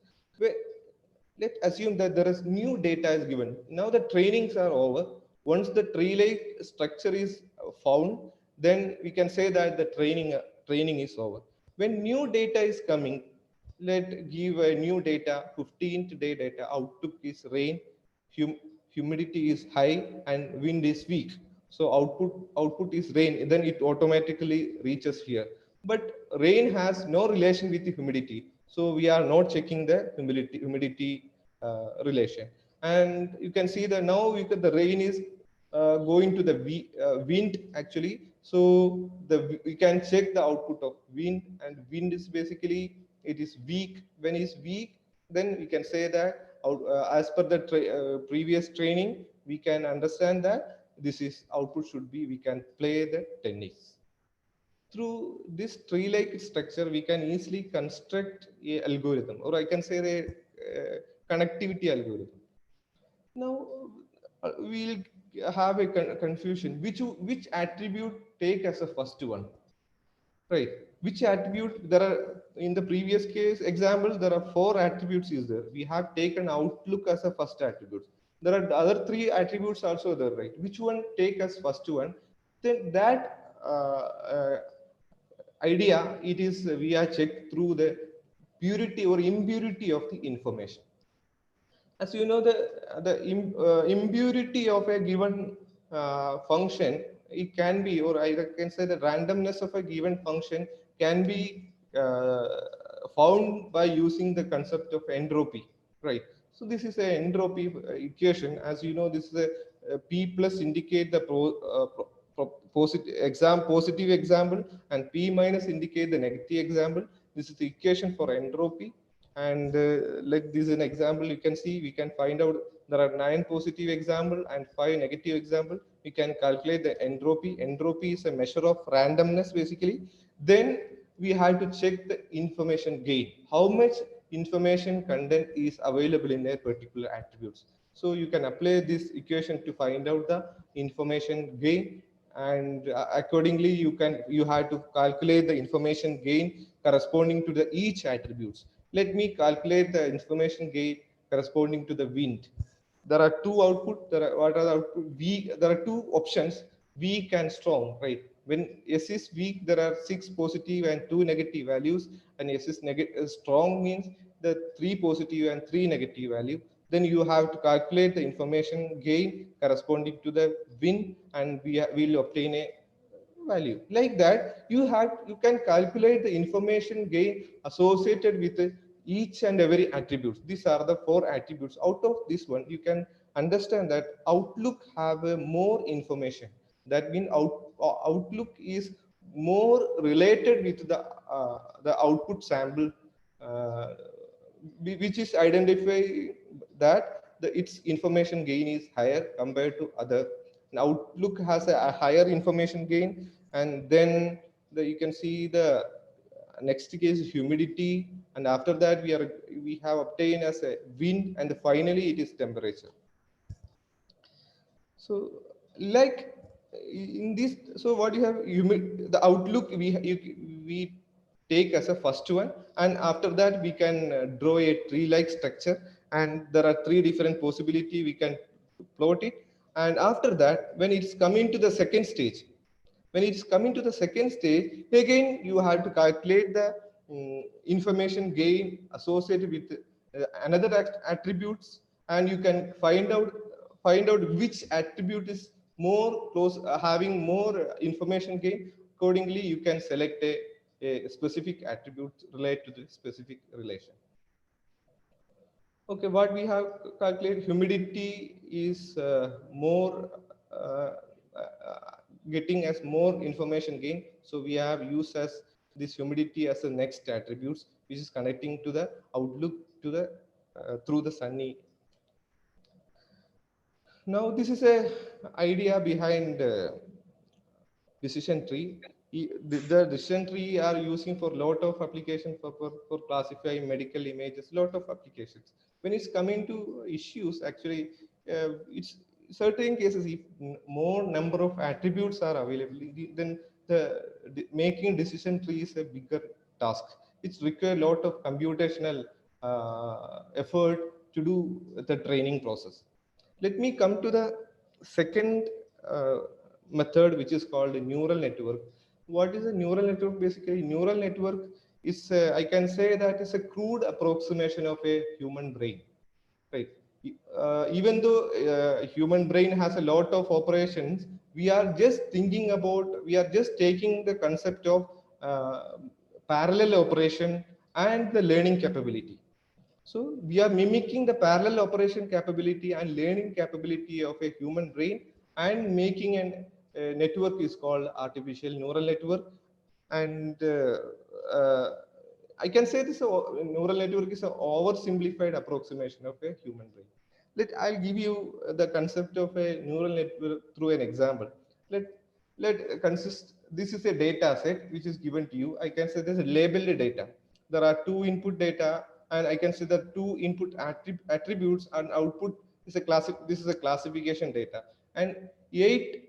Let's assume that there is new data is given. Now the trainings are over. Once the tree-like structure is found, then we can say that the training is over. When new data is coming, let's give a new data, 15th day data. Outlook is rain, humidity is high, and wind is weak. So output is rain. Then it automatically reaches here. But rain has no relation with the humidity, so we are not checking the humidity relation. And you can see that now the rain is going to the wind actually. So we can check the output of wind, and wind is basically it is weak. When it's weak, then we can say that as per the previous training, we can understand that this is output should be, we can play the tennis. Through this tree-like structure, we can easily construct a algorithm, or I can say the connectivity algorithm. Now we'll have a confusion. Which attribute take as a first one, right? Which attribute? There are, in the previous case example, there are 4 attributes is there. We have taken outlook as a first attribute. There are the other 3 attributes also there, right? Which one take as first one? Then that idea, it is we are checked through the purity or impurity of the information. As you know, the impurity of a given function, it can be, or I can say the randomness of a given function can be found by using the concept of entropy, right? So this is an entropy equation. As you know, this is a P plus indicate the positive example, and P minus indicate the negative example. This is the equation for entropy. And like this is an example, you can see, we can find out there are 9 positive example and 5 negative example. We can calculate the entropy. Entropy is a measure of randomness basically. Then we have to check the information gain. How much information content is available in a particular attributes. So you can apply this equation to find out the information gain, and accordingly you have to calculate the information gain corresponding to the each attributes. Let me calculate the information gain corresponding to the wind. There are two output. What are the output? There are two options: weak and strong. Right? When S is weak, there are 6 positive and 2 negative values, and S is strong means the 3 positive and 3 negative value. Then you have to calculate the information gain corresponding to the wind, and we will obtain a value. Like that, you can calculate the information gain associated with each and every attributes. These are the 4 attributes. Out of this one, you can understand that Outlook have more information. That means Outlook is more related with the output sample, which is identify that its information gain is higher compared to other. And Outlook has a higher information gain, and then you can see the next case is humidity, and after that we have obtained as a wind, and finally it is temperature. So like in this, so what you have, the Outlook we take as a first one, and after that we can draw a tree-like structure, and there are 3 different possibility we can plot it. And after that, when it's coming to the second stage, again you have to calculate the information gain associated with another attributes, and you can find out which attribute is more close, having more information gain. Accordingly, you can select a specific attribute related to the specific relation. Okay, what we have calculated, humidity is more getting as more information gain. So we have used as this humidity as the next attributes, which is connecting to the Outlook to the through the Sunny. Now this is a idea behind decision tree. The decision tree are using for lot of applications for classifying medical images, lot of applications. When it's coming to issues, actually, it's certain cases, if more number of attributes are available, then making decision tree is a bigger task. It's require a lot of computational effort to do the training process. Let me come to the second method, which is called a neural network. What is a neural network? Basically, neural network is, I can say that is a crude approximation of a human brain, right? Even though human brain has a lot of operations, we are just taking the concept of parallel operation and the learning capability. So we are mimicking the parallel operation capability and learning capability of a human brain, and making a network is called artificial neural network. And I can say this neural network is an oversimplified approximation of a human brain. I'll give you the concept of a neural network through an example. This is a data set which is given to you. I can say this is labeled data. There are 2 input data, and I can say that 2 input attributes and output is this is a classification data, and 8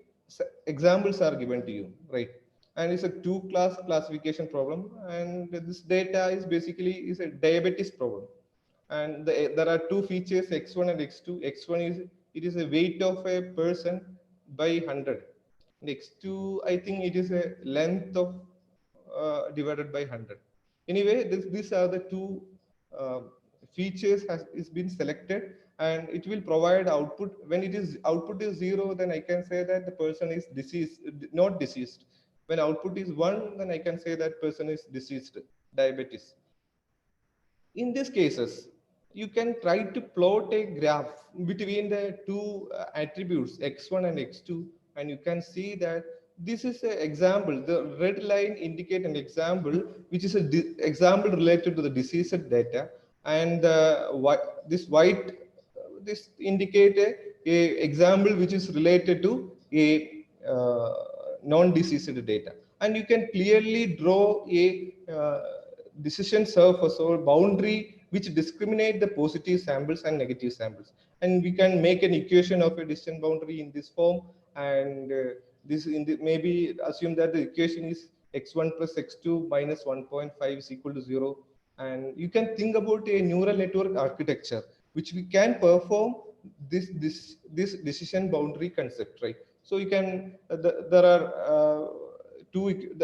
examples are given to you, right? And it's a 2-class classification problem, and this data is basically a diabetes problem. And there are 2 features, x1 and x2. X1 is a weight of a person by 100. And x2, I think it is a length of divided by 100. Anyway, these are the 2 features is been selected, and it will provide output. When output is 0, then I can say that the person is not diseased. When output is 1, then I can say that person is diseased, diabetes. In these cases, you can try to plot a graph between the 2 attributes, x1 and x2, and you can see that this is an example. The red line indicate an example, which is an example related to the diseased data, and this indicate a example which is related to a non-diseased data. And you can clearly draw a decision surface or boundary which discriminate the positive samples and negative samples. And we can make an equation of a decision boundary in this form. And maybe assume that the equation is x1 plus x2 minus 1.5 is equal to 0. And you can think about a neural network architecture, which we can perform this decision boundary concept, right? So you can, there are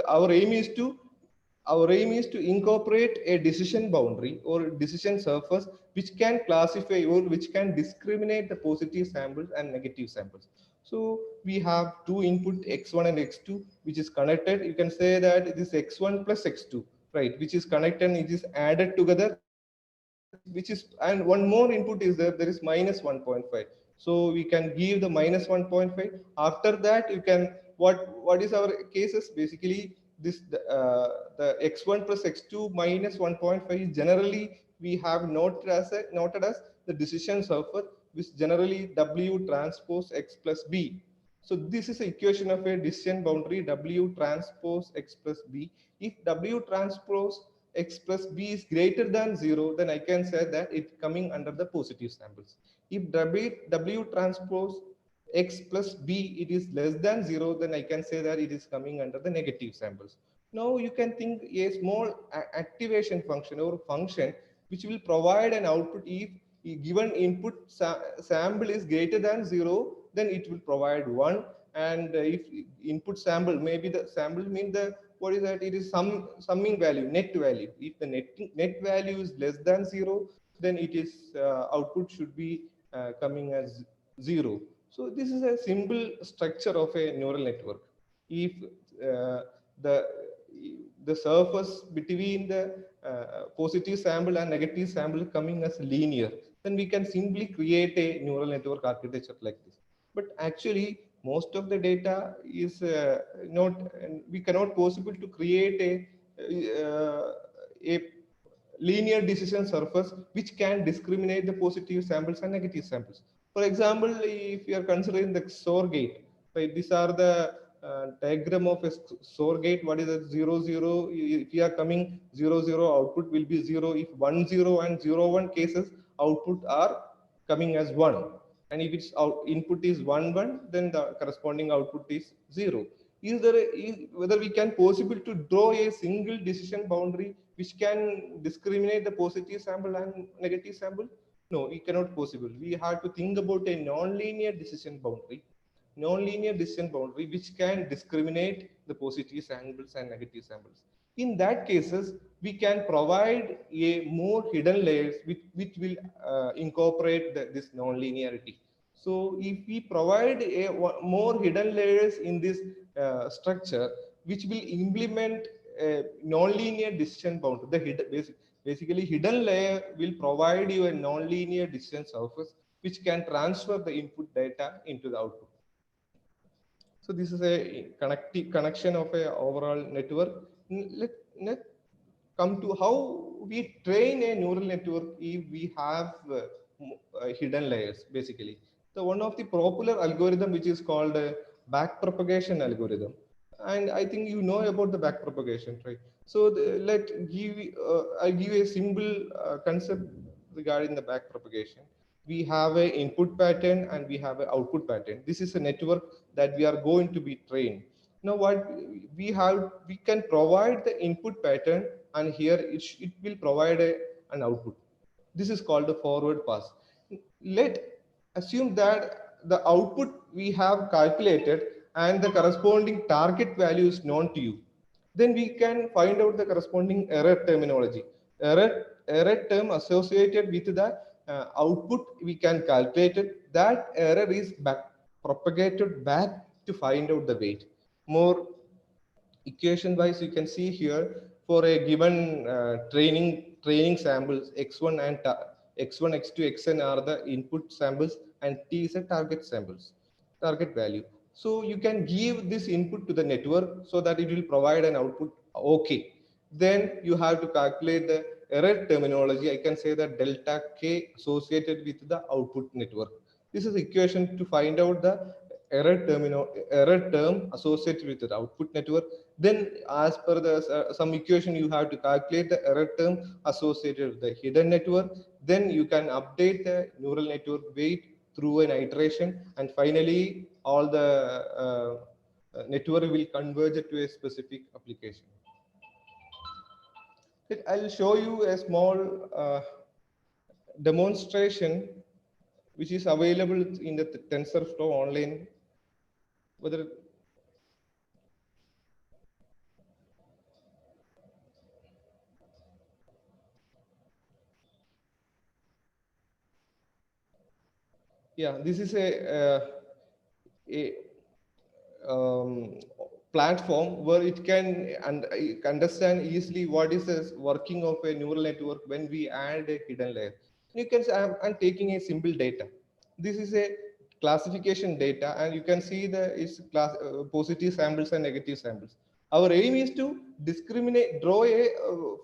our aim is to incorporate a decision boundary or decision surface which can classify or which can discriminate the positive samples and negative samples. So we have two input x1 and x2, which is connected. You can say that it is x1 plus x2, right, which is connected and it is added together, which is, and one more input is there is minus 1.5. So we can give the minus 1.5. After that, you can, what is our cases? Basically, this the x1 plus x2 minus 1.5 generally we have noted as the decision surface, which generally W transpose x plus b. So this is the equation of a decision boundary, W transpose x plus b. If W transpose x plus b is greater than 0, then I can say that it's coming under the positive samples. If W transpose x plus b it is less than 0, then I can say that it is coming under the negative samples. Now you can think a small activation function or function which will provide an output if given input sample is greater than 0, then it will provide 1. And if input sample, maybe the sample means the, what is that? It is summing value, net value. If the net value is less than 0, then it is output should be coming as 0. So this is a simple structure of a neural network. If the surface between the positive sample and negative sample coming as linear, then we can simply create a neural network architecture like this. But actually, most of the data is we cannot possible to create a linear decision surface which can discriminate the positive samples and negative samples. For example, if you are considering the XOR gate, right, these are the diagram of a XOR gate. What is a 0, 0? If you are coming 0, 0, output will be 0. If 1, 0 and 0, 1 cases, output are coming as 1. And if its input is 1, 1, then the corresponding output is 0. Whether we can possible to draw a single decision boundary which can discriminate the positive sample and negative sample? No, it cannot possible. We have to think about a non-linear decision boundary. Non-linear decision boundary which can discriminate the positive samples and negative samples. In that cases, we can provide a more hidden layers which will incorporate this non-linearity. So if we provide a more hidden layers in this structure, which will implement a non-linear decision boundary, basically hidden layer will provide you a non-linear decision surface which can transfer the input data into the output. So this is a connection of a overall network. Let's come to how we train a neural network if we have hidden layers. Basically, so one of the popular algorithm which is called backpropagation algorithm, and I think you know about the backpropagation, right? So I give a simple concept regarding the backpropagation. We have an input pattern and we have an output pattern. This is a network that we are going to be trained. Now what we can provide the input pattern, and here it will provide an output. This is called the forward pass. Let assume that the output we have calculated and the corresponding target value is known to you. Then we can find out the corresponding error terminology. Error term associated with the output we can calculate it. That error is propagated back to find out the weight. More equation wise, you can see here for a given training samples, x1 and x1, x2, xn are the input samples and t is a target value. So you can give this input to the network so that it will provide an output. Okay, then you have to calculate the error terminology. I can say that delta k associated with the output network. This is the equation to find out the error term associated with the output network, Then as per the some equation, you have to calculate the error term associated with the hidden network. Then you can update the neural network weight through an iteration, and finally all the network will converge to a specific application. I'll show you a small demonstration which is available in the TensorFlow online. Whether yeah, this is a platform where it can understand easily what is the working of a neural network when we add a hidden layer. You can say I'm taking a simple data. This is a classification data, and you can see the its class positive samples and negative samples. Our aim is to discriminate,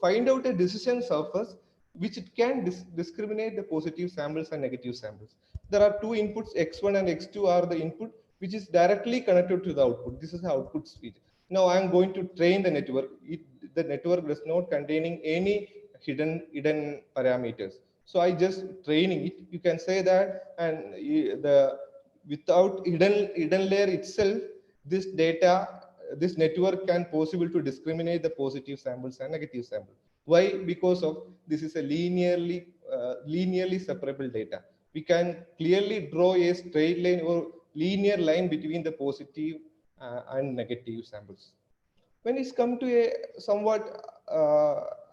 find out a decision surface which it can discriminate the positive samples and negative samples. There are two inputs, x1 and x2 are the input, which is directly connected to the output. This is the output speech. Now I am going to train the network. The network does not containing any hidden parameters. So I just training it. You can say that, and without hidden layer itself, this data, this network can possible to discriminate the positive samples and negative samples. Why? Because of this is a linearly separable data. We can clearly draw a straight line or linear line between the positive and negative samples. When it's come to a somewhat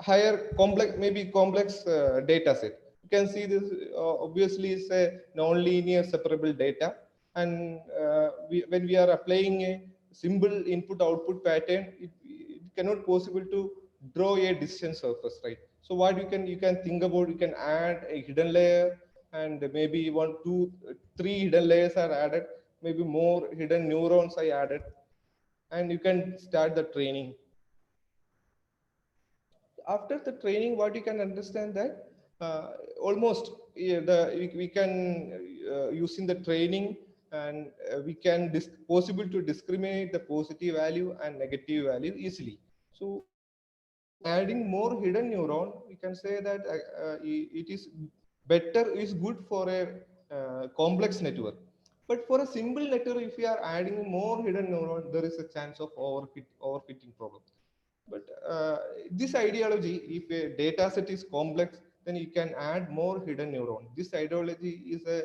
higher complex, maybe complex data set, you can see this obviously is a non-linear separable data, and when we are applying a simple input-output pattern, it cannot possible to draw a decision surface, right? So what you can think about, you can add a hidden layer, and maybe 1, 2, 3 hidden layers are added, maybe more hidden neurons I added, and you can start the training. After the training, what you can understand that almost we can using the training, and we can possible to discriminate the positive value and negative value easily. So adding more hidden neuron, we can say that it is better, is good for a complex network. But for a simple network, if you are adding more hidden neuron, there is a chance of overfitting problem. But this ideology, if a data set is complex, then you can add more hidden neuron. This ideology is a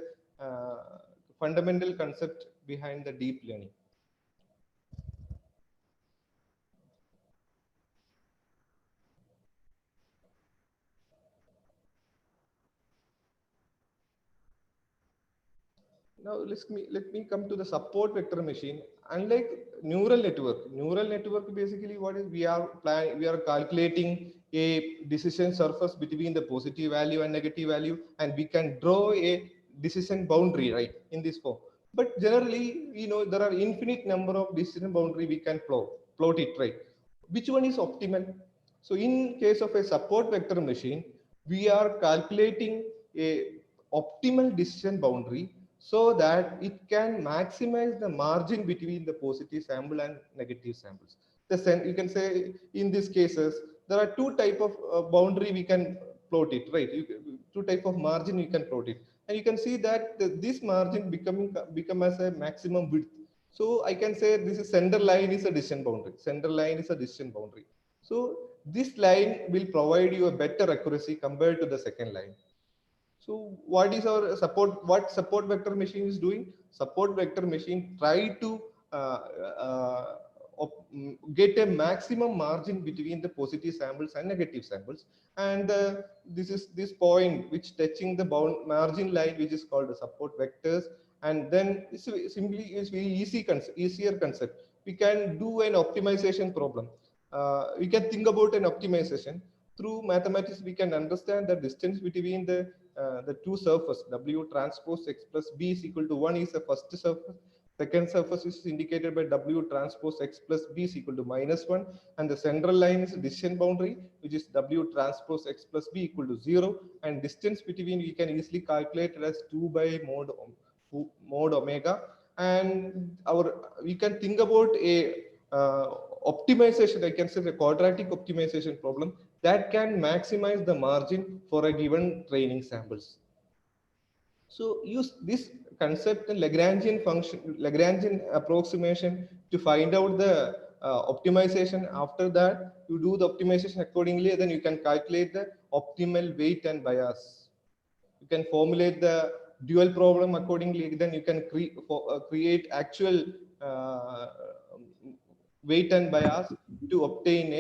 fundamental concept behind the deep learning. Now let me come to the support vector machine. Unlike neural network basically what is we are calculating a decision surface between the positive value and negative value, and we can draw a decision boundary, right, in this form. But generally, there are infinite number of decision boundary we can plot it, right? Which one is optimal? So in case of a support vector machine, we are calculating a optimal decision boundary so that it can maximize the margin between the positive sample and negative samples. You can say in these cases, there are two type of boundary we can plot it, right? Two type of margin you can plot it. And you can see that this margin become as a maximum width. So I can say this is center line is a decision boundary. Center line is a decision boundary. So this line will provide you a better accuracy compared to the second line. So what is our support? What support vector machine is doing? Support vector machine try to get a maximum margin between the positive samples and negative samples, and this is this point which touching the margin line, which is called the support vectors. And then it's very easier concept. We can do an optimization problem. We can think about an optimization through mathematics. We can understand the distance between the two surfaces, W transpose X plus B is equal to 1 is the first surface. Second surface is indicated by W transpose X plus B is equal to -1. And the central line is decision boundary, which is W transpose X plus B equal to 0. And distance between we can easily calculate it as 2 by mod omega. And we can think about a optimization, I can say the quadratic optimization problem that can maximize the margin for a given training samples. So use this concept and Lagrangian function, Lagrangian approximation to find out the optimization. After that, you do the optimization accordingly, then you can calculate the optimal weight and bias. You can formulate the dual problem accordingly, then you can create actual weight and bias to obtain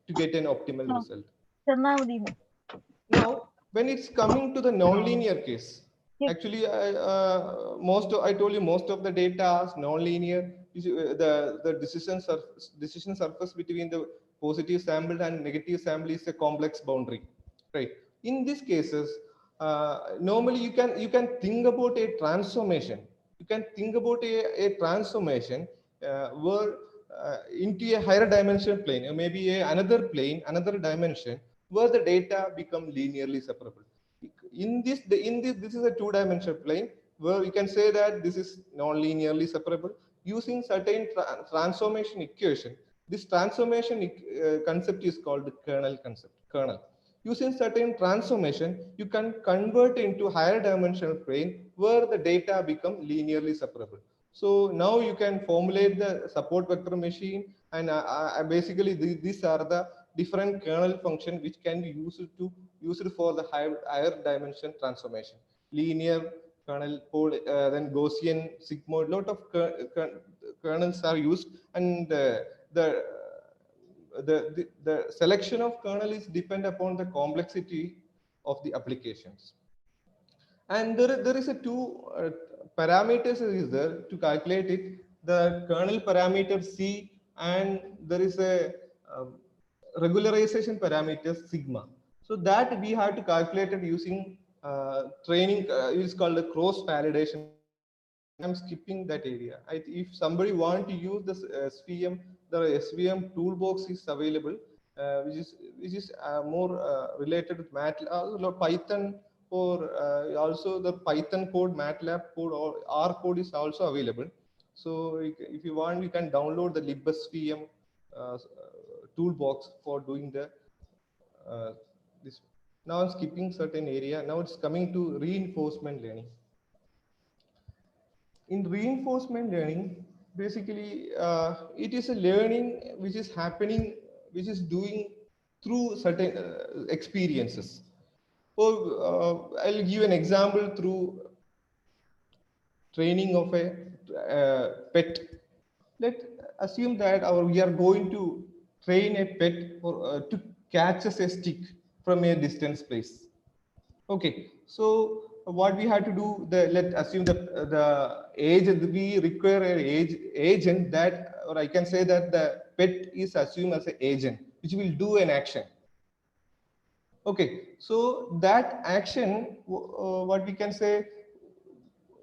to get an optimal result. Now, when it's coming to the nonlinear case, actually, I told you most of the data is nonlinear. The decision surface between the positive sample and negative sample is a complex boundary, right? In these cases, normally you can think about a transformation. You can think about a transformation where into a higher dimension plane, or maybe another plane, another dimension, where the data become linearly separable. This is a two-dimensional plane where we can say that this is non-linearly separable using certain transformation equation. This transformation concept is called the kernel concept. Using certain transformation, you can convert into higher dimensional plane where the data become linearly separable. So now you can formulate the support vector machine, and basically these are the different kernel function which can be used for the higher dimension transformation. Linear kernel, then Gaussian, sigmoid, lot of kernels are used, and the selection of kernel is depend upon the complexity of the applications. And there is a two parameters is there to calculate it. The kernel parameter C, and there is a regularization parameter sigma. So that we have to calculate it using training. It's called a cross validation. I'm skipping that area. If somebody want to use this SVM, the SVM toolbox is available, which is more related with MATLAB, Python, or also the Python code, MATLAB code, or R code is also available. So if you want, you can download the libsvm toolbox for doing the this. Now I'm skipping certain area. Now it's coming to reinforcement learning. In reinforcement learning, basically it is a learning which is happening, which is doing through certain experiences. So I'll give an example through training of a pet. Let's assume that we are going to train a pet to catch a stick from a distance place. Okay, so what we have to do, let's assume the agent, we require an agent that, or I can say that the pet is assumed as an agent which will do an action. Okay, so that action, what we can say,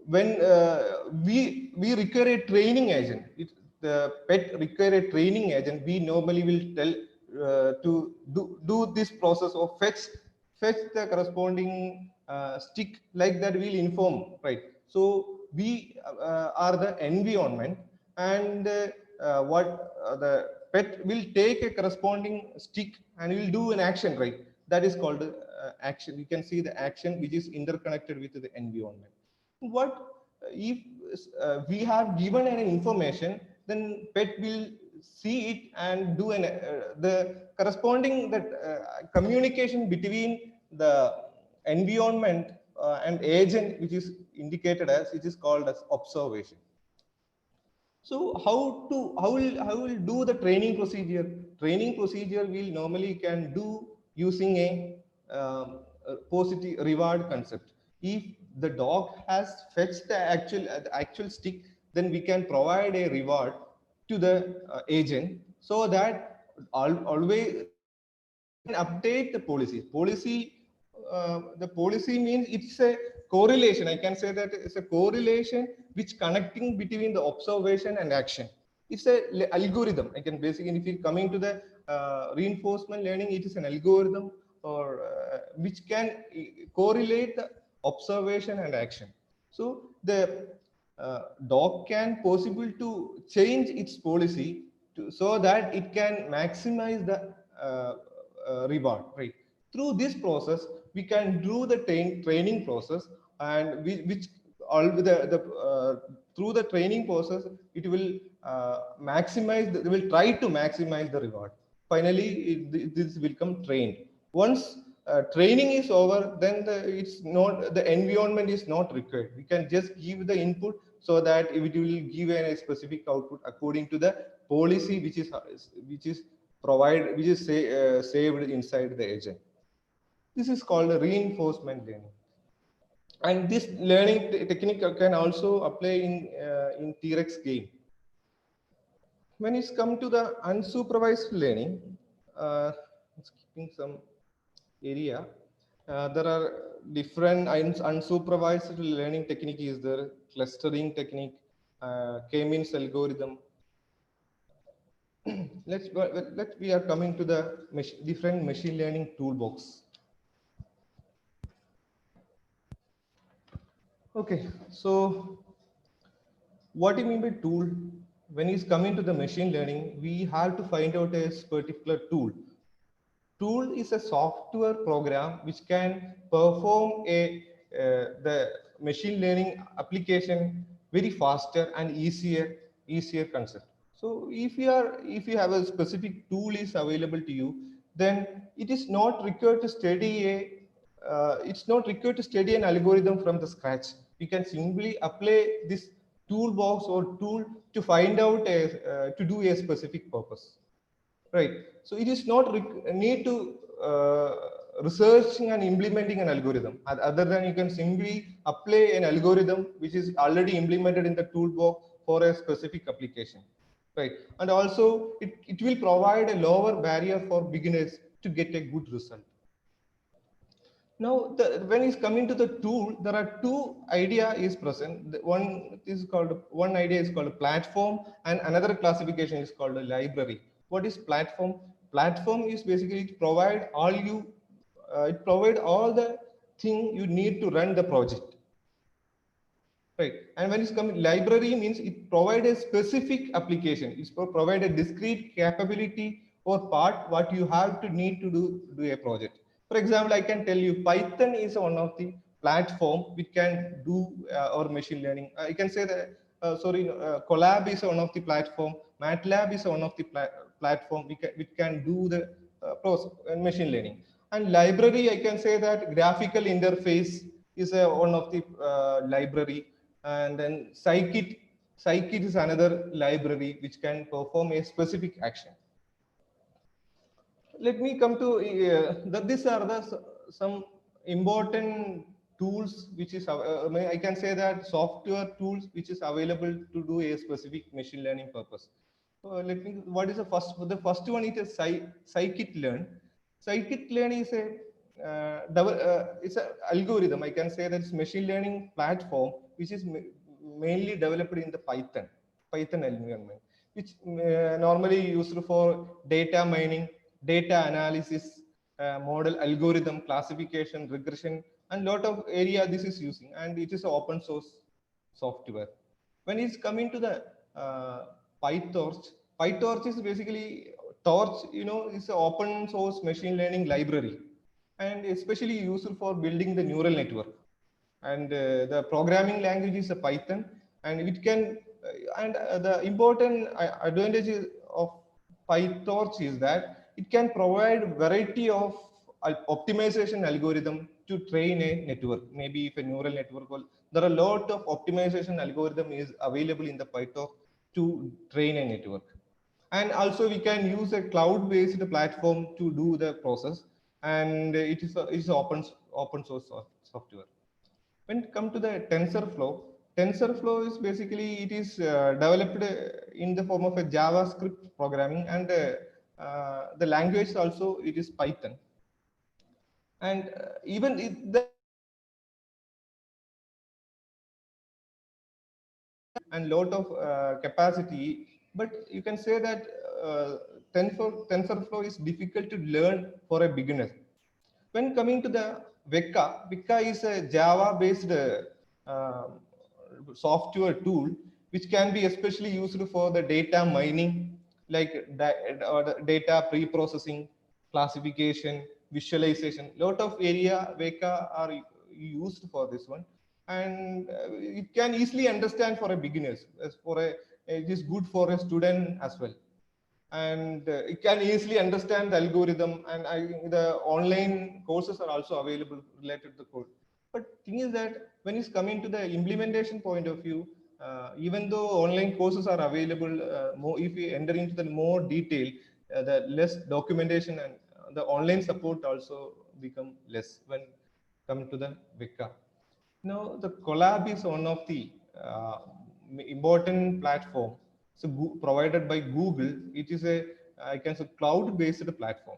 when we require a training agent, the pet require a training agent, we normally will tell to do this process of fetch the corresponding stick, like that we'll inform, right? So we are the environment, and the pet will take a corresponding stick and will do an action, right? That is called action. You can see the action which is interconnected with the environment. What if we have given an information, then pet will see it and do the corresponding communication between the environment and agent, which is indicated as, it is called as observation. So how will do the training procedure? Training procedure will normally can do using a positive reward concept. If the dog has fetched the actual stick, then we can provide a reward to the agent, so that always update the policy. The policy means it's a correlation. I can say that it's a correlation which connecting between the observation and action. It's a algorithm. I can basically, if you're coming to the reinforcement learning, it is an algorithm or which can correlate the observation and action. So the dog can possible to change its policy so that it can maximize the reward, right? Through this process, we can do the training process, and which all through the training process, it will they will try to maximize the reward. Finally, this will become trained. Once training is over, then the environment is not required. We can just give the input so that it will give a specific output according to the policy which is saved inside the agent. This is called reinforcement learning. And this learning technique can also apply in T-Rex game. When it's come to the unsupervised learning, skipping some area, there are different unsupervised learning technique. Is there clustering technique, K-means algorithm. We are coming to the different machine learning toolbox. Okay, so what do you mean by tool? When it's coming to the machine learning, we have to find out a particular tool. Tool is a software program which can perform the machine learning application very faster and easier concept. So if you have a specific tool is available to you, then it is not required to study an algorithm from the scratch. We can simply apply this toolbox or tool to find out to do a specific purpose, right? So it is not need to researching and implementing an algorithm. Other than you can simply apply an algorithm which is already implemented in the toolbox for a specific application, right? And also it will provide a lower barrier for beginners to get a good result. Now, when it's coming to the tool, there are two idea is present. One idea is called a platform, and another classification is called a library. What is platform? Platform is basically it provide all the thing you need to run the project, right? And when it's coming, library means it provide a specific application. It's provide a discrete capability or part what you have to need to do a project. For example, I can tell you Python is one of the platform which can do our machine learning. I can say that Colab is one of the platform. MATLAB is one of the platform which can do the process machine learning. And library, I can say that graphical interface is one of the library. And then Scikit is another library which can perform a specific action. Let me come to these are some important tools which is I can say that software tools which is available to do a specific machine learning purpose. So what is the first one is scikit-learn. Scikit-learn is it's an algorithm. I can say that it's machine learning platform which is mainly developed in the Python environment, which normally used for data mining, data analysis, model algorithm, classification, regression, and lot of area this is using, and it is open source software. When it's coming to the PyTorch is basically Torch, is an open source machine learning library, and especially useful for building the neural network. And the programming language is a Python, and it can the important advantage of PyTorch is that it can provide variety of optimization algorithm to train a network. Maybe if a neural network, there are a lot of optimization algorithm is available in the PyTorch to train a network. And also we can use a cloud-based platform to do the process, and it is open source software. When it comes to the TensorFlow is basically it is developed in the form of a JavaScript programming, and the language also it is Python. And and lot of capacity, but you can say that TensorFlow is difficult to learn for a beginner. When coming to the Weka is a Java-based software tool which can be especially used for the data mining, like data pre-processing, classification, visualization. Lot of area Veka are used for this one, and it can easily understand for a beginners. As for it is good for a student as well, and it can easily understand the algorithm. And the online courses are also available related to code. But thing is that when it's coming to the implementation point of view, even though online courses are available, more if we enter into the more detail, the less documentation and the online support also become less when come to the Vika. Now the Collab is one of the important platform. So provided by Google, it is a I can say cloud-based platform,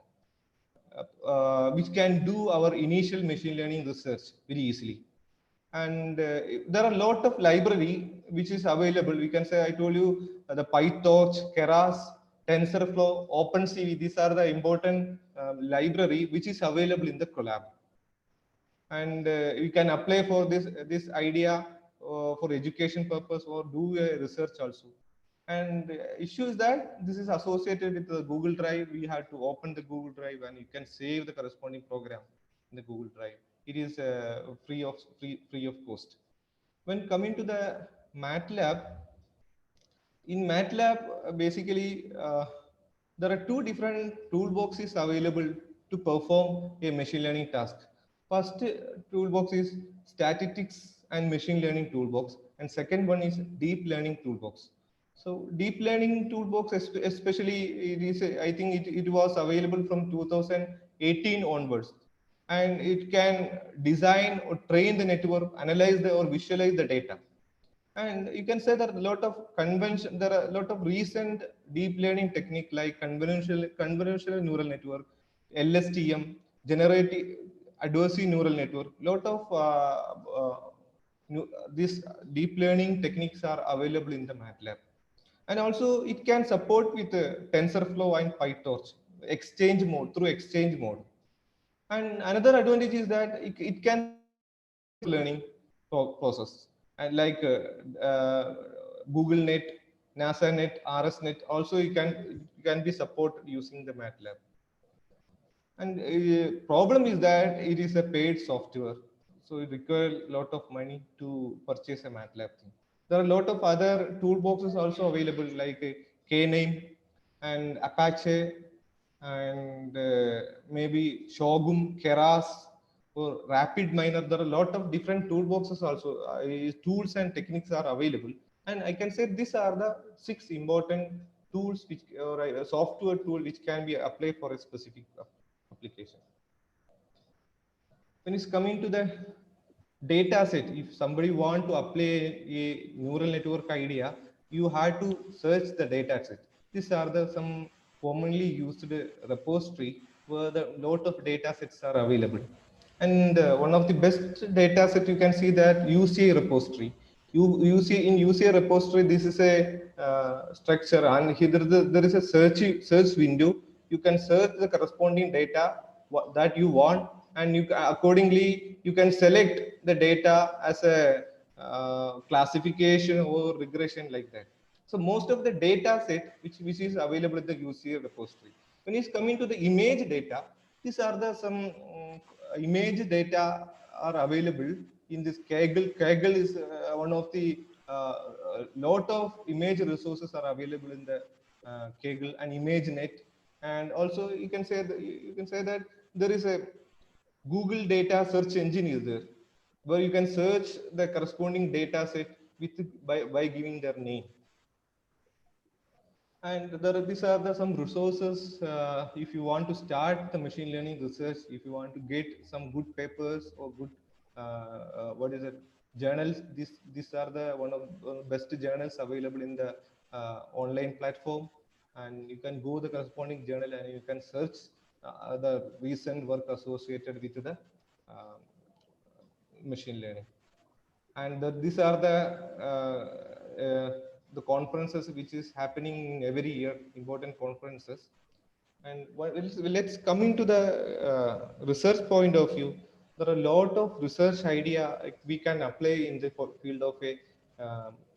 which can do our initial machine learning research very easily. And there are a lot of library which is available. We can say I told you the PyTorch, Keras, TensorFlow, OpenCV. These are the important library which is available in the Collab. And you can apply for this idea for education purpose or do a research also. And issue is that this is associated with the Google Drive. We have to open the Google Drive and you can save the corresponding program in the Google Drive. It is free of cost. When coming to the MATLAB, in MATLAB basically there are two different toolboxes available to perform a machine learning task. First toolbox is statistics and machine learning toolbox, and second one is deep learning toolbox. So deep learning toolbox, especially it is, I think it was available from 2018 onwards, and it can design or train the network, analyze or visualize the data. And you can say that a lot of there are a lot of recent deep learning technique like convolutional neural network, LSTM, generative adversarial neural network. Lot of these deep learning techniques are available in the MATLAB. And also it can support with TensorFlow and PyTorch, exchange mode, through exchange mode. And another advantage is that it can learning process, and like Google Net, NASA Net, RSNet, also you can be supported using the MATLAB. And problem is that it is a paid software, so it requires a lot of money to purchase a MATLAB thing. There are a lot of other toolboxes also available like Kname and Apache and maybe Shogun, Keras, or RapidMiner. There are a lot of different toolboxes also. Tools and techniques are available, and I can say these are the 6 important tools which, or a software tool which can be applied for a specific application. When it's coming to the data set, if somebody want to apply a neural network idea, you have to search the data set. These are the some commonly used repository where the lot of data sets are available. And one of the best data set you can see that UCA repository. You see in UCA repository, this is a structure, and here there is a search window. You can search the corresponding data that you want, and you accordingly you can select the data as a classification or regression like that. So most of the data set which is available in the UCA repository. When it's coming to the image data, these are the some image data are available in this Kaggle. Kaggle is one of the lot of image resources are available in the Kaggle and ImageNet. And also you can say that there is a Google data search engine is there, where you can search the corresponding data set by giving their name. And these are some resources if you want to start the machine learning research, if you want to get some good papers or good what is it, journals. These are the one of the best journals available in the online platform, and you can go the corresponding journal and you can search the recent work associated with the machine learning. And these are the conferences which is happening every year, important conferences. And let's come into the research point of view. There are a lot of research idea we can apply in the field of a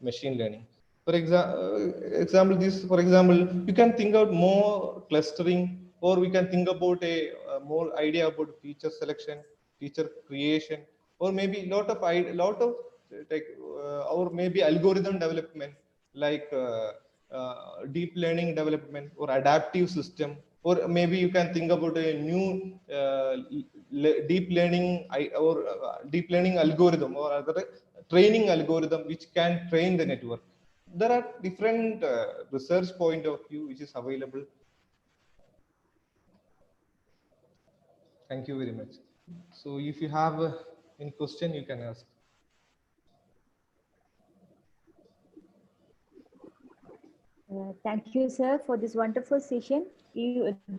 machine learning. example, this, for example, you can think about more clustering, or we can think about a more idea about feature selection, feature creation, or maybe lot of or maybe algorithm development, like deep learning development or adaptive system, or maybe you can think about a new deep learning deep learning algorithm or other training algorithm which can train the network. There are different research point of view which is available. Thank you very much. So if you have any question, you can ask. Thank you, sir, for this wonderful session.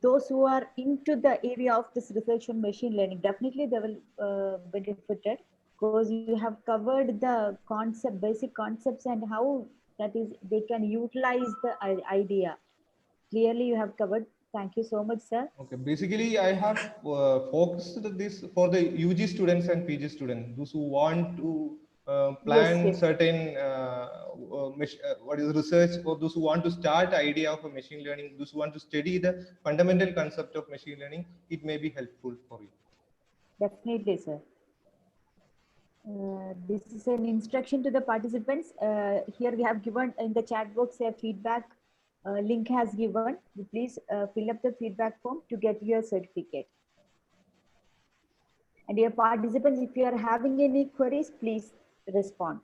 Those who are into the area of this research on machine learning, definitely they will benefited, because you have covered the concept, basic concepts, and how that is they can utilize the idea. Clearly, you have covered. Thank you so much, sir. Okay, basically I have focused this for the UG students and PG students, those who want to plan Yes. certain what is research, or those who want to start idea of a machine learning, those who want to study the fundamental concept of machine learning, it may be helpful for you. Definitely, sir. This is an instruction to the participants. Here we have given in the chat box a feedback link has given. Please fill up the feedback form to get your certificate. And dear participants, if you are having any queries, please respond.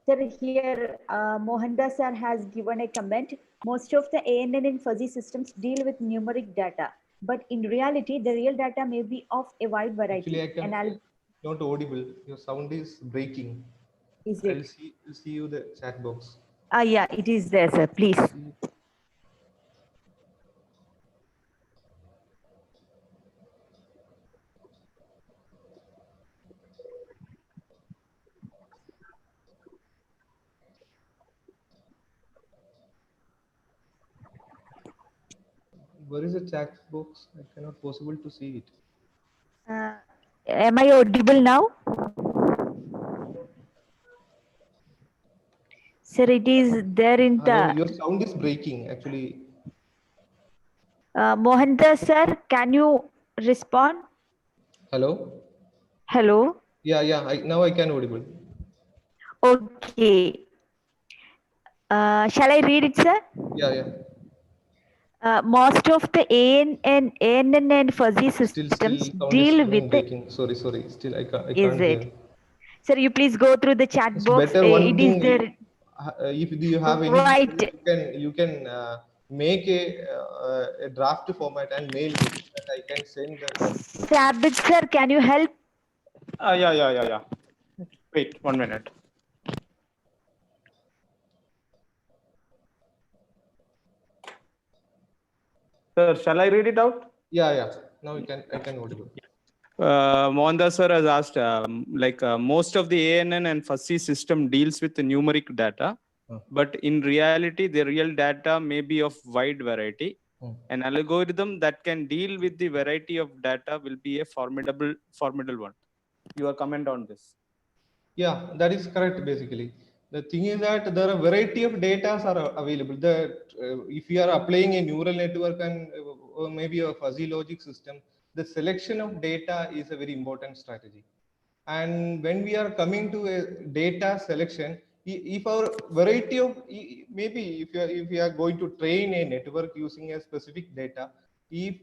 Sir, here Mohandas sir has given a comment. Most of the ANN and fuzzy systems deal with numeric data, but in reality, the real data may be of a wide variety. Actually, I can not audible. Your sound is breaking. Is I'll it? see you the chat box. Yeah, it is there, sir. Please. Where is the chat box? I cannot possible to see it. Am I audible now? Sir, it is there in No, the... your sound is breaking actually. Mohandas sir, can you respond? Hello? Hello? Yeah, now I can audible. Okay. Shall I read it, sir? Yeah. Most of the ANN and fuzzy Still systems sound is deal coming with the... breaking. Sorry. Still I Is can't hear. it? Sir, you please go through the chat It's box. better one It is thing. there. If you have any Right. you can make a draft format and mail me that I can send the. Sabit sir, can you help? Yeah. Wait 1 minute. Sir, shall I read it out? Yeah. Now I can audible. Mohandas sir has asked, most of the ANN and fuzzy system deals with the numeric data, but in reality, the real data may be of wide variety. An algorithm that can deal with the variety of data will be a formidable one. Your comment on this? Yeah, that is correct. Basically, the thing is that there are variety of data are available. If you are applying a neural network and or maybe a fuzzy logic system, the selection of data is a very important strategy. And when we are coming to a data selection, if our variety of maybe if you are going to train a network using a specific data, if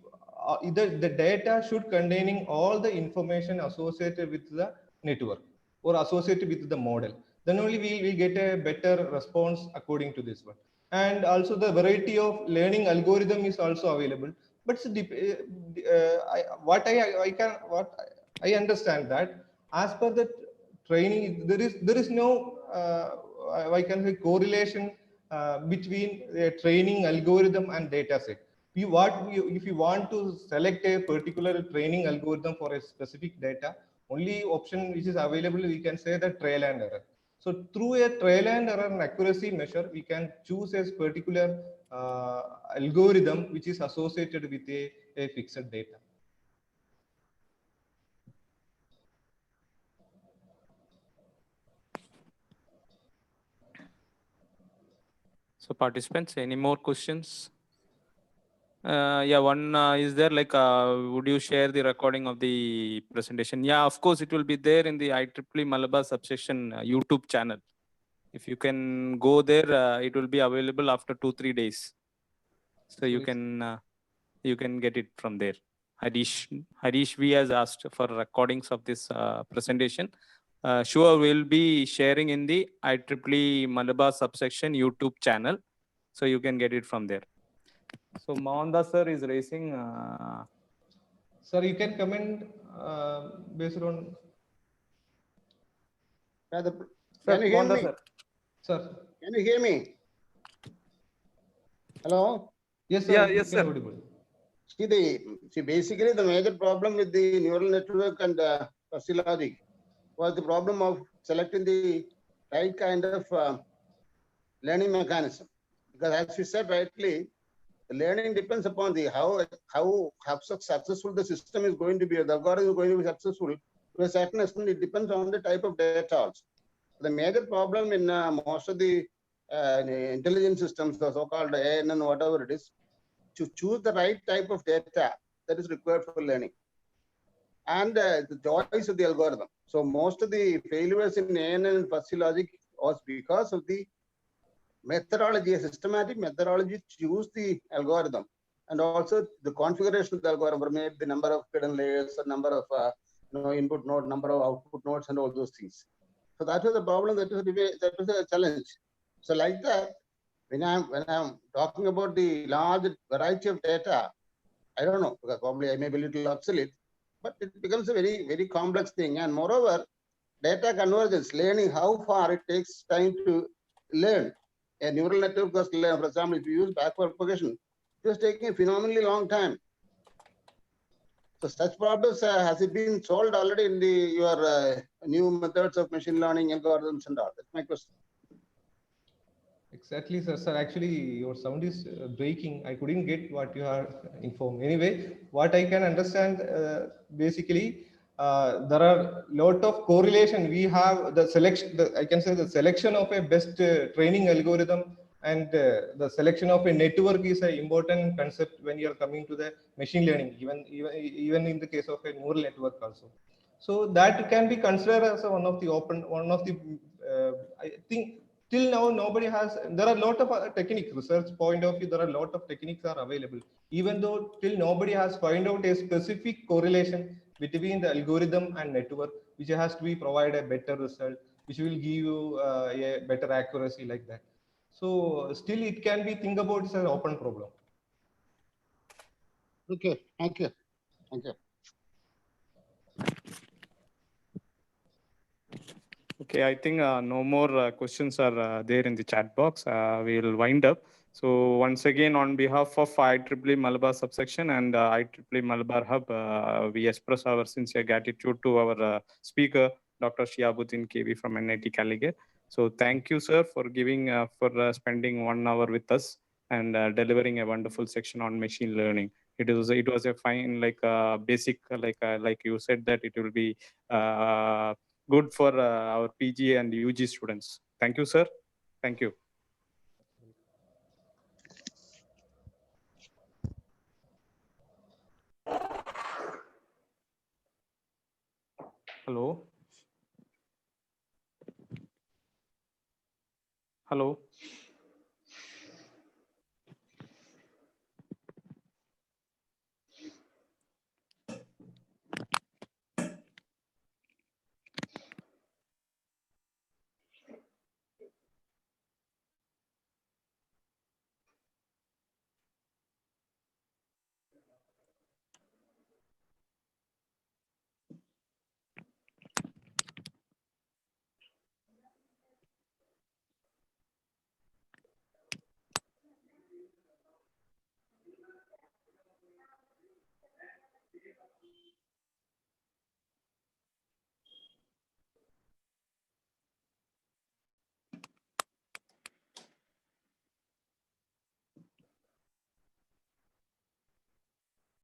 either the data should containing all the information associated with the network or associated with the model, then only we will get a better response according to this one. And also the variety of learning algorithm is also available, but what I understand that as per the training, there is no I can say correlation between a training algorithm and data set. If you want to select a particular training algorithm for a specific data, only option which is available, we can say the trial and error. So through a trial and error and accuracy measure, we can choose a particular algorithm which is associated with a fixed data. So participants, any more questions? Yeah, one is there like, would you share the recording of the presentation? Yeah, of course, it will be there in the IEEE Malabar subsection YouTube channel. If you can go there, it will be available after 2-3 days. So you can get it from there. Harish V has asked for recordings of this presentation. Sure, we'll be sharing in the IEEE Malabar subsection YouTube channel. So you can get it from there. So Mohandas sir is raising. Sir, you can comment based on. Can you hear Mohandas me? sir. Sir. Can you hear me? Hello? Yes, sir. Yeah, you yes, can sir. audible. See, basically the major problem with the neural network and fuzzy logic was the problem of selecting the right kind of learning mechanism. Because as you said rightly, the learning depends upon the how successful the system is going to be, or the algorithm is going to be successful. To a certain extent, it depends on the type of data also. The major problem in most of the intelligent systems, the so-called ANN, whatever it is, to choose the right type of data that is required for learning, and the choice of the algorithm. So most of the failures in ANN and fuzzy logic was because of the methodology, a systematic methodology to choose the algorithm, and also the configuration of the algorithm, or maybe the number of hidden layers, or number of input node, number of output nodes, and all those things. So that was the problem. That was a challenge. So like that, when I'm talking about the large variety of data, I don't know, because probably I may be a little obsolete, but it becomes a very, very complex thing. And moreover, data convergence, learning how far it takes time to learn. A neural network was learn, for example, if you use backward propagation, it was taking a phenomenally long time. So such problems, has it been solved already in your new methods of machine learning algorithms and all? That's my question. Exactly, sir. Sir, actually, your sound is breaking. I couldn't get what you are informed. Anyway, what I can understand, basically, there are lot of correlation. We have the selection. I can say the selection of a best training algorithm and the selection of a network is an important concept when you are coming to the machine learning. Even in the case of a neural network also. So that can be considered as one of the I think. Till now, nobody has. There are a lot of techniques. Research point of view, there are a lot of techniques are available. Even though till nobody has found out a specific correlation between the algorithm and network, which has to be provide a better result, which will give you a better accuracy like that. So still, it can be think about as an open problem. Okay, thank you. Thank you. Okay, I think no more questions are there in the chat box. We'll wind up. So once again, on behalf of IEEE Malabar subsection and IEEE Malabar Hub, we express our sincere gratitude to our speaker, Dr. Shiabuddin KV from NIT Calicut. So thank you, sir, for spending 1 hour with us and delivering a wonderful section on machine learning. It was a fine, basic, like you said, that it will be good for our PG and UG students. Thank you, sir. Thank you. Hello. Hello.